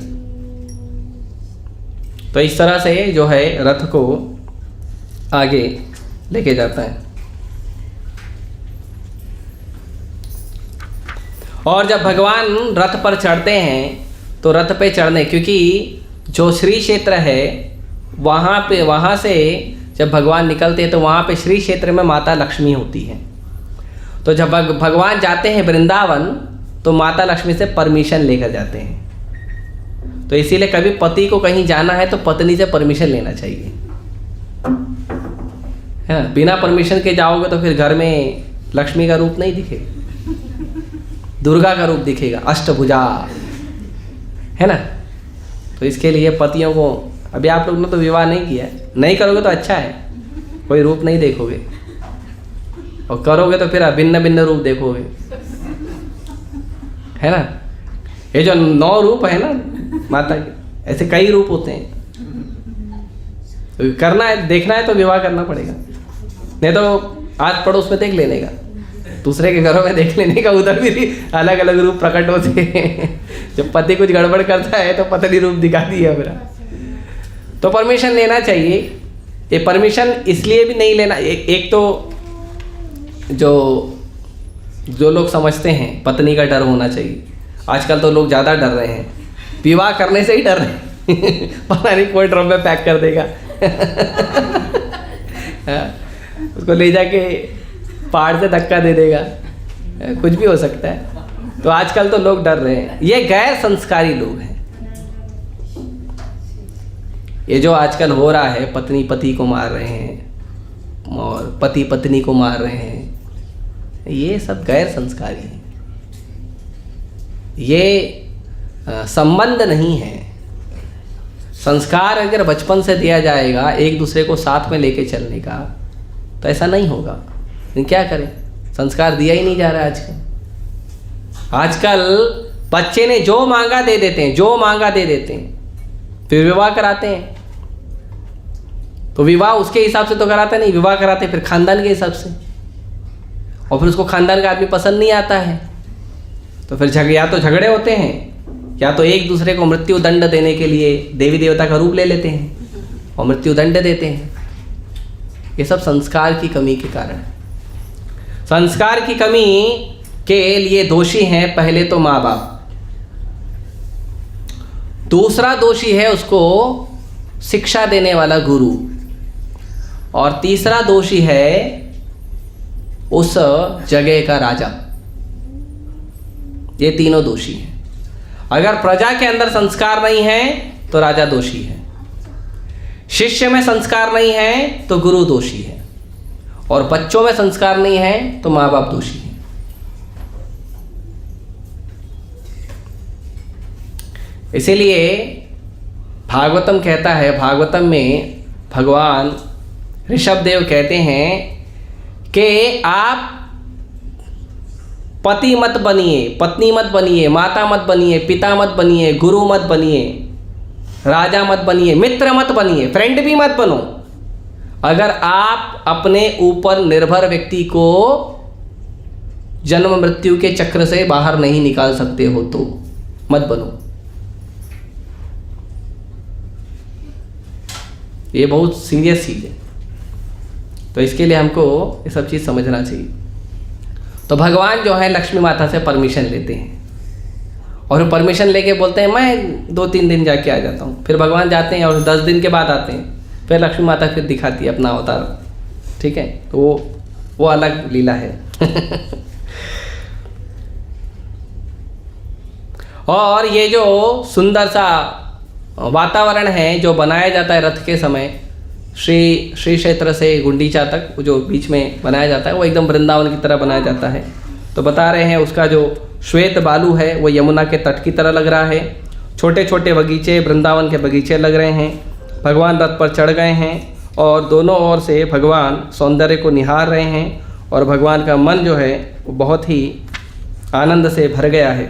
तो इस तरह से जो है रथ को आगे लेके जाता है। और जब भगवान रथ पर चढ़ते हैं तो रथ पे चढ़ने, क्योंकि जो श्री क्षेत्र है वहाँ से जब भगवान निकलते हैं तो वहाँ पे श्री क्षेत्र में माता लक्ष्मी होती है। तो जब भगवान जाते हैं वृंदावन तो माता लक्ष्मी से परमिशन लेकर जाते हैं। तो इसीलिए कभी पति को कहीं जाना है तो पत्नी से परमिशन लेना चाहिए। है, बिना परमिशन के जाओगे तो फिर घर में लक्ष्मी का रूप नहीं दिखेगा, दुर्गा का रूप दिखेगा, अष्टभुजा, है ना। तो इसके लिए पतियों को, अभी आप लोग ने तो विवाह नहीं किया, नहीं करोगे तो अच्छा है, कोई रूप नहीं देखोगे, और करोगे तो फिर भिन्न भिन्न रूप देखोगे, है ना। ये जो 9 रूप है ना माता के, ऐसे कई रूप होते हैं। तो करना है, देखना है तो विवाह करना पड़ेगा, नहीं तो आस पड़ोस में देख लेने का, दूसरे के घरों में देख लेने का, उधर भी अलग अलग रूप प्रकट होते हैं। जब पति कुछ गड़बड़ करता है तो पत्नी रूप दिखाती है मेरा। तो परमिशन लेना चाहिए। ये परमिशन इसलिए भी नहीं लेना, एक तो जो लोग समझते हैं पत्नी का डर होना चाहिए। आजकल तो लोग ज़्यादा डर रहे हैं, विवाह करने से ही डर रहे हैं। पता नहीं कोई ड्रम में पैक कर देगा, उसको ले जाके पहाड़ से धक्का दे देगा, कुछ भी हो सकता है। तो आजकल तो लोग डर रहे हैं, ये गैर संस्कारी लोग हैं। ये जो आजकल हो रहा है, पत्नी पति को मार रहे हैं और पति पत्नी को मार रहे हैं, ये सब गैर संस्कारी है। ये संबंध नहीं है। संस्कार अगर बचपन से दिया जाएगा एक दूसरे को साथ में लेके चलने का, तो ऐसा नहीं होगा। लेकिन क्या करें, संस्कार दिया ही नहीं जा रहा है आजकल। बच्चे ने जो मांगा दे देते हैं, जो मांगा दे देते हैं, फिर विवाह कराते हैं। तो विवाह उसके हिसाब से तो कराते नहीं, विवाह कराते फिर खानदान के हिसाब से, और फिर उसको खानदान का आदमी पसंद नहीं आता है, तो फिर या तो झगड़े होते हैं, या तो एक दूसरे को मृत्यु दंड देने के लिए देवी देवता का रूप ले लेते हैं और मृत्यु दंड देते हैं। ये सब संस्कार की कमी के कारण है। संस्कार की कमी के लिए दोषी हैं पहले तो माँ बाप, दूसरा दोषी है उसको शिक्षा देने वाला गुरु, और तीसरा दोषी है उस जगह का राजा। ये तीनों दोषी हैं। अगर प्रजा के अंदर संस्कार नहीं है तो राजा दोषी है, शिष्य में संस्कार नहीं है तो गुरु दोषी है, और बच्चों में संस्कार नहीं है तो माँ बाप दोषी है। इसीलिए भागवतम कहता है, भागवतम में भगवान ऋषभदेव कहते हैं कि आप पति मत बनिए, पत्नी मत बनिए, माता मत बनिए, पिता मत बनिए, गुरु मत बनिए, राजा मत बनिए, मित्र मत बनिए, फ्रेंड भी मत बनो, अगर आप अपने ऊपर निर्भर व्यक्ति को जन्म मृत्यु के चक्र से बाहर नहीं निकाल सकते हो तो मत बनो। ये बहुत सीरियस चीज़ है, तो इसके लिए हमको ये सब चीज़ समझना चाहिए। तो भगवान जो है लक्ष्मी माता से परमिशन लेते हैं और परमिशन लेके बोलते हैं मैं 2-3 दिन जाके आ जाता हूँ। फिर भगवान जाते हैं और 10 दिन के बाद आते हैं। फिर लक्ष्मी माता फिर दिखाती है अपना अवतार, ठीक है। तो वो अलग लीला है। और ये जो सुंदर सा वातावरण है जो बनाया जाता है रथ के समय, श्री क्षेत्र से गुंडीचा तक जो बीच में बनाया जाता है, वो एकदम वृंदावन की तरह बनाया जाता है। तो बता रहे हैं उसका जो श्वेत बालू है वो यमुना के तट की तरह लग रहा है। छोटे छोटे बगीचे वृंदावन के बगीचे लग रहे हैं। भगवान रथ पर चढ़ गए हैं और दोनों ओर से भगवान सौंदर्य को निहार रहे हैं और भगवान का मन जो है वो बहुत ही आनंद से भर गया है।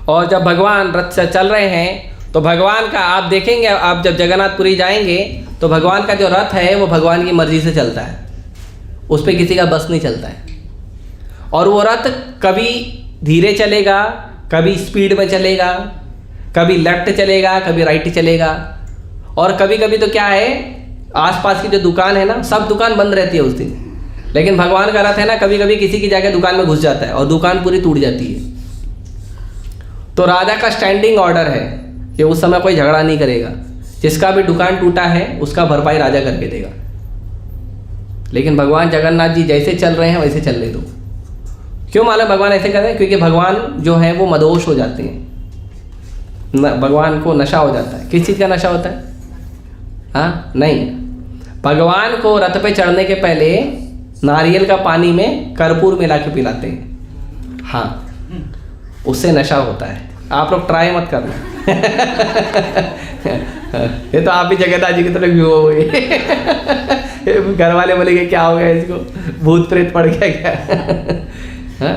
और जब भगवान रथ से चल रहे हैं तो भगवान का आप देखेंगे, आप जब जगन्नाथपुरी जाएंगे तो भगवान का जो रथ है वो भगवान की मर्जी से चलता है, उस पर किसी का बस नहीं चलता है। और वो रथ कभी धीरे चलेगा, कभी स्पीड में चलेगा, कभी लेफ्ट चलेगा, कभी राइट चलेगा। और कभी कभी तो क्या है, आसपास की जो दुकान है ना, सब दुकान बंद रहती है उस दिन, लेकिन भगवान का रथ है ना, कभी कभी किसी की जाके दुकान में घुस जाता है और दुकान पूरी टूट जाती है। तो राजा का स्टैंडिंग ऑर्डर है कि उस समय कोई झगड़ा नहीं करेगा, जिसका भी दुकान टूटा है उसका भरपाई राजा करके देगा। लेकिन भगवान जगन्नाथ जी जैसे चल रहे हैं वैसे चलने दो। क्यों मालूम भगवान ऐसे कर रहे हैं? क्योंकि भगवान जो है वो मदोष हो जाते हैं, भगवान को नशा हो जाता है। किस चीज़ का नशा होता है? हाँ नहीं, भगवान को रथ पे चढ़ने के पहले नारियल का पानी में कर्पूर मिला के पिलाते हैं। हाँ, उससे नशा होता है। आप लोग ट्राई मत करना। ये तो आप भी जगन्नाथ जी की तरफ भी हो गए। घर वाले बोलेंगे क्या हो गया इसको, भूत प्रेत पड़ गया क्या? हाँ?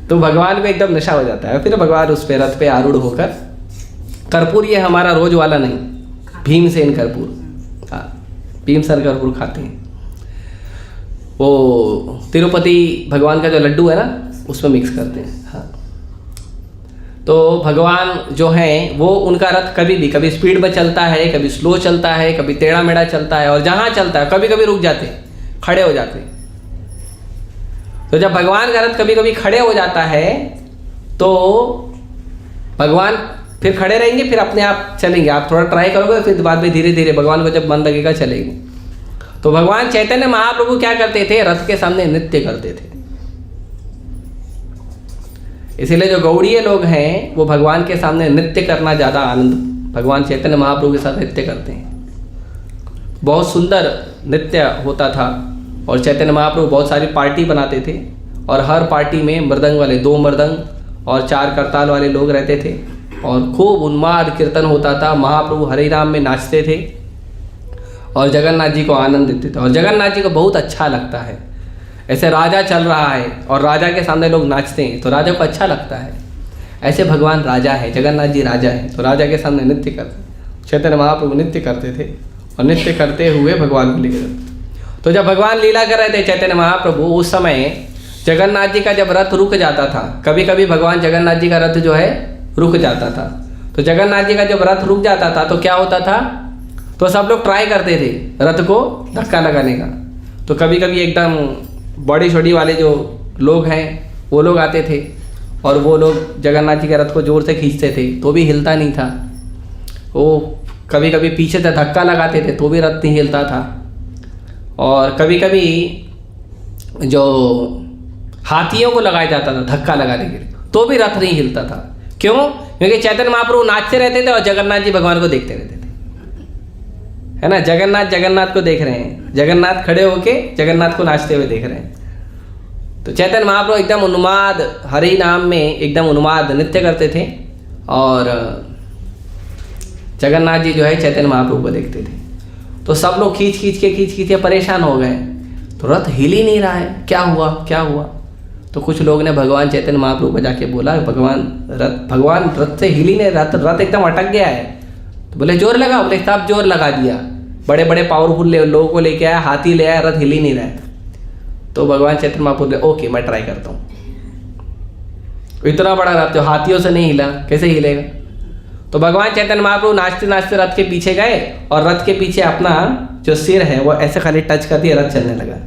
तो भगवान को एकदम नशा हो जाता है। फिर भगवान उस पे रथ पे आरूढ़ होकर, कर्पूर ये हमारा रोज वाला नहीं, भीमसेन कर्पूर, हाँ भीमसेन कर्पूर खाते हैं। वो तिरुपति भगवान का जो लड्डू है ना, उसमें मिक्स करते हैं। हाँ, तो भगवान जो हैं वो उनका रथ कभी भी, कभी स्पीड में चलता है, कभी स्लो चलता है, कभी टेढ़ा मेढ़ा चलता है, और जहाँ चलता है कभी कभी रुक जाते हैं, खड़े हो जाते हैं। तो जब भगवान का रथ कभी कभी खड़े हो जाता है तो भगवान फिर खड़े रहेंगे, फिर अपने आप चलेंगे। आप थोड़ा ट्राई करोगे, फिर बाद में धीरे धीरे भगवान को जब मन लगेगा चलेंगे। तो भगवान चैतन्य महाप्रभु क्या करते थे? रथ के सामने नृत्य करते थे। इसीलिए जो गौड़ीय लोग हैं वो भगवान के सामने नृत्य करना ज़्यादा आनंद, भगवान चैतन्य महाप्रभु के साथ नृत्य करते हैं। बहुत सुंदर नृत्य होता था और चैतन्य महाप्रभु बहुत सारी पार्टी बनाते थे और हर पार्टी में मृदंग वाले 2 मृदंग और 4 करताल वाले लोग रहते थे और खूब उन्माद कीर्तन होता था। महाप्रभु हरे राम में नाचते थे और जगन्नाथ जी को आनंद देते थे और जगन्नाथ जी को बहुत अच्छा लगता है। ऐसे राजा चल रहा है और राजा के सामने लोग नाचते हैं तो राजा को अच्छा लगता है। ऐसे भगवान राजा है, जगन्नाथ जी राजा है, तो राजा के सामने नृत्य करते। चैतन्य महाप्रभु नृत्य करते थे और नृत्य करते हुए भगवान को लेकर जाते। तो जब भगवान लीला कर रहे थे चैतन्य महाप्रभु, उस समय जगन्नाथ जी का जब रथ रुक जाता था, कभी कभी भगवान जगन्नाथ जी का रथ जो है रुक जाता था। तो जगन्नाथ जी का जब रथ रुक जाता था तो क्या होता था? तो सब लोग ट्राई करते थे रथ को धक्का लगाने का। तो कभी कभी एकदम बॉडी शॉडी वाले जो लोग हैं वो लोग आते थे और वो लोग जगन्नाथ जी के रथ को जोर से खींचते थे तो भी हिलता नहीं था। वो कभी कभी पीछे से धक्का लगाते थे तो भी रथ नहीं हिलता था। और कभी कभी जो हाथियों को लगाया जाता था धक्का लगाने के लिए तो भी रथ नहीं हिलता था। क्यों? क्योंकि चैतन्य महाप्रभु नाचते रहते थे और जगन्नाथ जी भगवान को देखते रहते थे, है ना। जगन्नाथ को देख रहे हैं, जगन्नाथ खड़े होके जगन्नाथ को नाचते हुए देख रहे हैं। तो चैतन्य महाप्रभु एकदम उन्माद, हरि नाम में एकदम उन्माद नृत्य करते थे और जगन्नाथ जी जो है चैतन्य महाप्रभु को देखते थे। तो सब लोग खींच खींच के परेशान हो गए। तो रथ हिल ही नहीं रहा है, क्या हुआ? तो कुछ लोग ने भगवान चैतन्य महाप्रभु को जाके बोला, भगवान रथ से हिल ही नहीं, रथ एकदम अटक गया है। तो बोले जोर लगा, बोले साहब जोर लगा दिया, बड़े बड़े पावरफुल लोगों को लेके आया, हाथी ले आया, रथ हिल ही नहीं रहा है। तो भगवान चैतन्य महाप्रभु ने ओके मैं ट्राई करता हूँ। इतना बड़ा रथ जो हाथियों से नहीं हिला, कैसे हिलेगा? तो भगवान चैतन्य महाप्रभु नाचते नाचते रथ के पीछे गए और रथ के पीछे अपना जो सिर है वो ऐसे खाली टच कर दिया, रथ चलने लगा।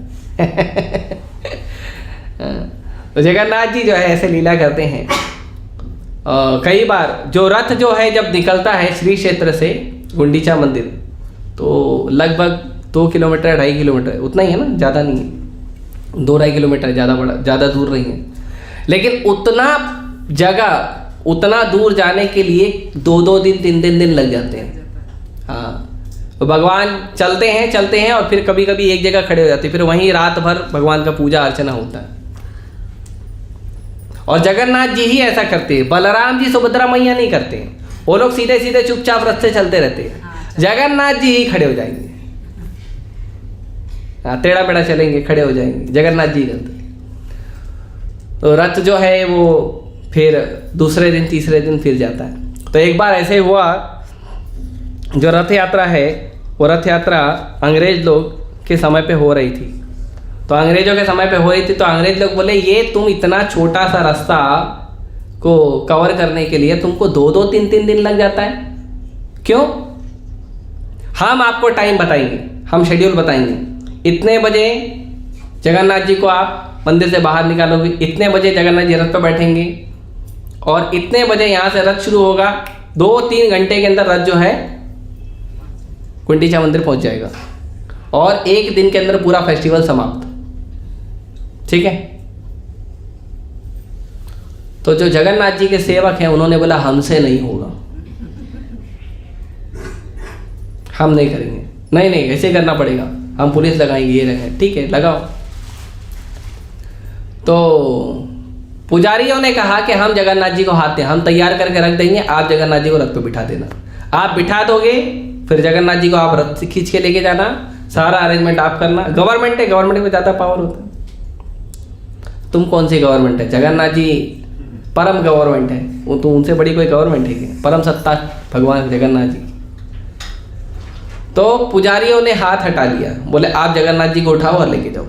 तो जगन्नाथ जी जो है ऐसे लीला करते हैं। कई बार जो रथ जो है जब निकलता है श्री क्षेत्र से गुंडीचा मंदिर, तो लगभग 2 किलोमीटर 2.5 किलोमीटर उतना ही है ना, ज़्यादा नहीं है, 2-2.5 किलोमीटर, ज़्यादा दूर नहीं है। लेकिन उतना जगह, उतना दूर जाने के लिए 2-2 दिन 3-3 दिन लग जाते हैं। हाँ, तो भगवान चलते हैं और फिर कभी कभी एक जगह खड़े हो जाते हैं, फिर वहीं रात भर भगवान का पूजा अर्चना होता है। और जगन्नाथ जी ही ऐसा करते हैं, बलराम जी सुभद्रा मैया नहीं करते हैं। वो लोग सीधे सीधे चुपचाप रथ से चलते रहते हैं, जगन्नाथ जी ही खड़े हो जाएंगे। हाँ, टेढ़ा पेढ़ा चलेंगे, खड़े हो जाएंगे, जगन्नाथ जी करते। तो रथ जो है वो फिर दूसरे दिन तीसरे दिन फिर जाता है। तो एक बार ऐसे हुआ, जो रथ यात्रा है वो रथ यात्रा अंग्रेज लोग के समय पे हो रही थी। तो अंग्रेजों के समय पे हो रही थी, तो अंग्रेज लोग बोले ये तुम इतना छोटा सा रास्ता को कवर करने के लिए तुमको 2-2 3-3 दिन लग जाता है, क्यों? हम आपको टाइम बताएंगे, हम शेड्यूल बताएंगे। इतने बजे जगन्नाथ जी को आप मंदिर से बाहर निकालोगे, इतने बजे जगन्नाथ जी रथ पर बैठेंगे और इतने बजे यहाँ से रथ शुरू होगा। 2-3 घंटे के अंदर रथ जो है गुंडीचा मंदिर पहुँच जाएगा और 1 दिन के अंदर पूरा फेस्टिवल समाप्त। ठीक है? तो जो जगन्नाथ जी के सेवक हैं उन्होंने बोला हमसे नहीं होगा, हम नहीं करेंगे। नहीं ऐसे करना पड़ेगा, हम पुलिस लगाएंगे, ये रहे। ठीक है, लगाओ। तो पुजारियों ने कहा कि हम जगन्नाथ जी को हाथ हम तैयार करके रख देंगे, आप जगन्नाथ जी को रथ पे बिठा देना। आप बिठा दोगे, फिर जगन्नाथ जी को आप रथ से खींच के लेके जाना, सारा अरेंजमेंट आप करना। गवर्नमेंट है, गवर्नमेंट में ज़्यादा पावर होता है। तुम कौन सी गवर्नमेंट है? जगन्नाथ जी परम गवर्नमेंट है, वो तो उनसे बड़ी कोई गवर्नमेंट है क्या? परम सत्ता भगवान जगन्नाथ जी। तो पुजारियों ने हाथ हटा लिया, बोले आप जगन्नाथ जी को उठाओ और लेके जाओ।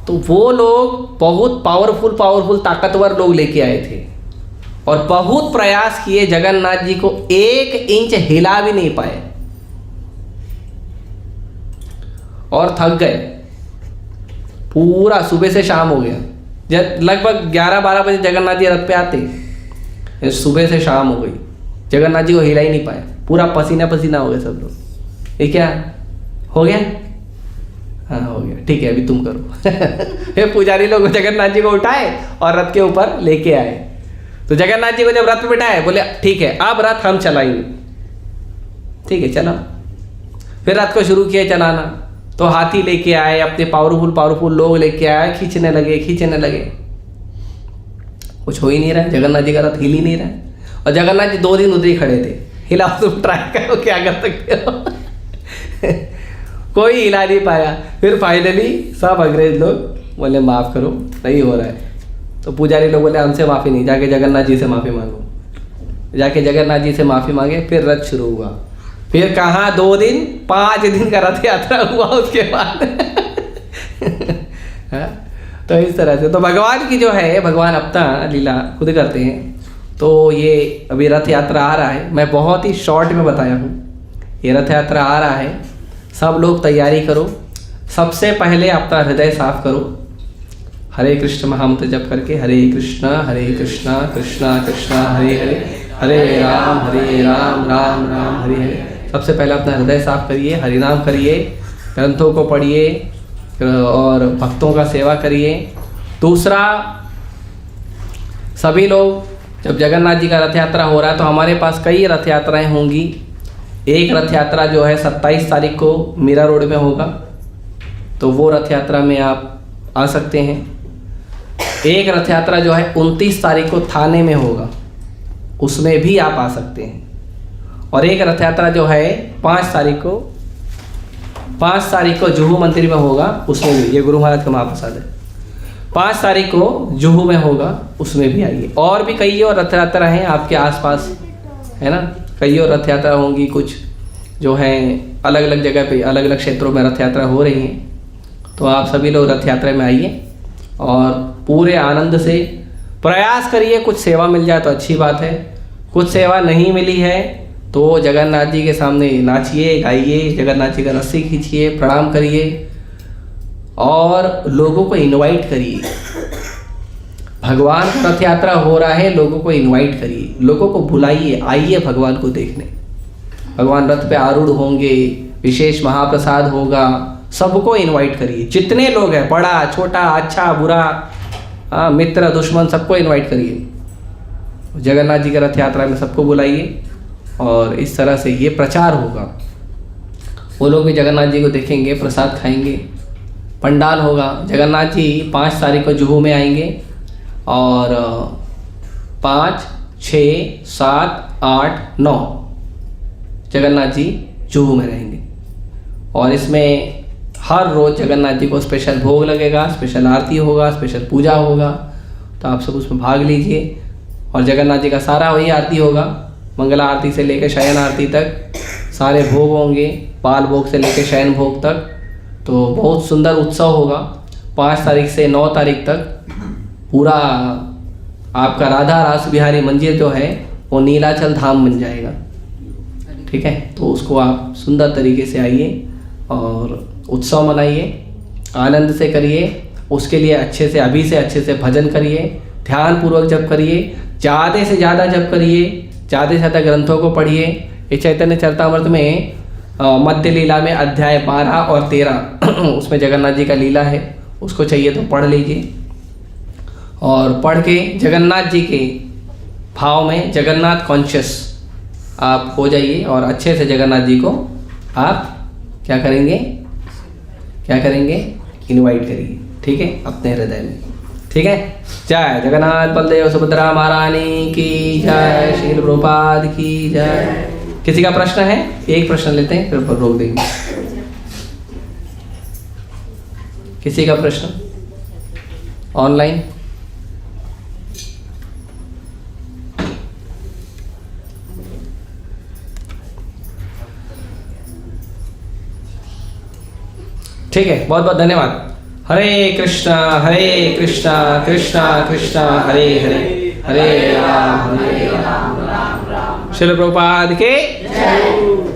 तो वो लोग बहुत पावरफुल ताकतवर लोग लेके आए थे और बहुत प्रयास किए, जगन्नाथ जी को 1 इंच हिला भी नहीं पाए और थक गए। पूरा सुबह से शाम हो गया, जब लगभग 11-12 बजे जगन्नाथ जी रथ पे आते, सुबह से शाम हो गई, जगन्नाथ जी को हिला ही नहीं पाए, पूरा पसीना पसीना हो गए सब लोग। ये क्या हो गया? हाँ हो गया, ठीक है अभी तुम करो। ये पुजारी लोग जगन्नाथ जी को उठाए और रथ के ऊपर लेके आए। तो जगन्नाथ जी को जब रथ पे बिठाए, बोले ठीक है अब रथ हम चलाएंगे। ठीक है चलाओ। फिर रथ को शुरू किया चलाना। तो हाथी लेके आए, अपने पावरफुल लोग लेके आए, खींचने लगे। कुछ हो ही नहीं रहा है, जगन्नाथ जी का रथ हिल ही नहीं रहा है। और जगन्नाथ जी 2 दिन उधर ही खड़े थे। हिलाओ, तुम ट्राई करो, क्या कर सकते हो। कोई हिला नहीं पाया। फिर फाइनली सब अंग्रेज लोग बोले माफ़ करो, नहीं हो रहा है। तो पुजारी लोग बोले हमसे माफ़ी नहीं, जाके जगन्नाथ जी से माफ़ी मांगो। जाके जगन्नाथ जी से माफ़ी मांगे, फिर रथ शुरू हुआ। फिर कहाँ 2 दिन, 5 दिन का रथ यात्रा हुआ उसके बाद। तो इस तरह से तो भगवान की जो है, भगवान अपना लीला खुद करते हैं। तो ये अभी रथ यात्रा आ रहा है, मैं बहुत ही शॉर्ट में बताया हूँ। ये रथ यात्रा आ रहा है, सब लोग तैयारी करो। सबसे पहले अपना हृदय साफ करो, हरे कृष्ण महामंत्र जप करके, हरे कृष्णा कृष्णा कृष्णा हरे हरे, हरे राम राम राम हरे हरे। सबसे पहले अपना हृदय साफ करिए, हरिनाम करिए, ग्रंथों को पढ़िए और भक्तों का सेवा करिए। दूसरा, सभी लोग जब जगन्नाथ जी का रथ यात्रा हो रहा है तो हमारे पास कई रथ यात्राएं होंगी। एक रथ यात्रा जो है 27 तारीख को मीरा रोड में होगा, तो वो रथ यात्रा में आप आ सकते हैं। एक रथ यात्रा जो है 29 तारीख को थाने में होगा, उसमें भी आप आ सकते हैं। और एक रथ यात्रा जो है 5 तारीख को जुहू मंदिर में होगा, उसमें भी, ये गुरु महाराज का महाप्रसाद है, 5 तारीख को जुहू में होगा, उसमें भी आइए। और भी कई और रथ यात्रा हैं आपके आसपास, है ना, कई और रथ यात्रा होंगी, कुछ जो हैं अलग अलग जगह पे अलग अलग क्षेत्रों में रथ यात्रा हो रही है। तो आप सभी लोग रथ यात्रा में आइए और पूरे आनंद से प्रयास करिए। कुछ सेवा मिल जाए तो अच्छी बात है, कुछ सेवा नहीं मिली है तो जगन्नाथ जी के सामने नाचिए, गाइए, जगन्नाथ जी का रस्सी खींचिए, प्रणाम करिए और लोगों को इनवाइट करिए। भगवान का रथ यात्रा हो रहा है, लोगों को इनवाइट करिए, लोगों को बुलाइए, आइए भगवान को देखने। भगवान रथ पे आरूढ़ होंगे, विशेष महाप्रसाद होगा, सबको इनवाइट करिए। जितने लोग हैं, बड़ा छोटा, अच्छा बुरा, मित्र दुश्मन, सबको इनवाइट करिए। जगन्नाथ जी के रथ यात्रा में सबको बुलाइए और इस तरह से ये प्रचार होगा। वो लोग भी जगन्नाथ जी को देखेंगे, प्रसाद खाएंगे, पंडाल होगा। जगन्नाथ जी 5 तारीख को जुहू में आएंगे और 5, 6, 7, 8, 9 जगन्नाथ जी जुहू में रहेंगे और इसमें हर रोज़ जगन्नाथ जी को स्पेशल भोग लगेगा, स्पेशल आरती होगा, स्पेशल पूजा होगा। तो आप सब उसमें भाग लीजिए और जगन्नाथ जी का सारा वही आरती होगा, मंगला आरती से लेकर शयन आरती तक सारे भोग होंगे, बाल भोग से लेकर शयन भोग तक। तो बहुत सुंदर उत्सव होगा। 5 तारीख से 9 तारीख तक पूरा आपका राधा रास बिहारी मंदिर जो है वो नीलाचल धाम बन जाएगा। ठीक है, तो उसको आप सुंदर तरीके से आइए और उत्सव मनाइए, आनंद से करिए। उसके लिए अच्छे से अभी से अच्छे से भजन करिए, ध्यान पूर्वक जप करिए, ज़्यादा से ज़्यादा जप करिए, ज़्यादा से ज़्यादा ग्रंथों को पढ़िए। ये चैतन्य चरितामृत में मध्य लीला में अध्याय 12 और 13 उसमें जगन्नाथ जी का लीला है, उसको चाहिए तो पढ़ लीजिए और पढ़ के जगन्नाथ जी के भाव में जगन्नाथ कॉन्शियस आप हो जाइए और अच्छे से जगन्नाथ जी को आप क्या करेंगे इनवाइट करिए। ठीक है, अपने हृदय में। ठीक है, जय जगन्नाथ बलदेव सुभद्रा महारानी की जय, श्रील प्रभुपाद की जय। किसी का प्रश्न है? एक प्रश्न लेते हैं फिर रोक देंगे। किसी का प्रश्न ऑनलाइन? ठीक है, बहुत बहुत धन्यवाद। हरे कृष्णा कृष्णा कृष्णा हरे हरे, हरे राम राम राम। श्रील प्रभुपाद के जय।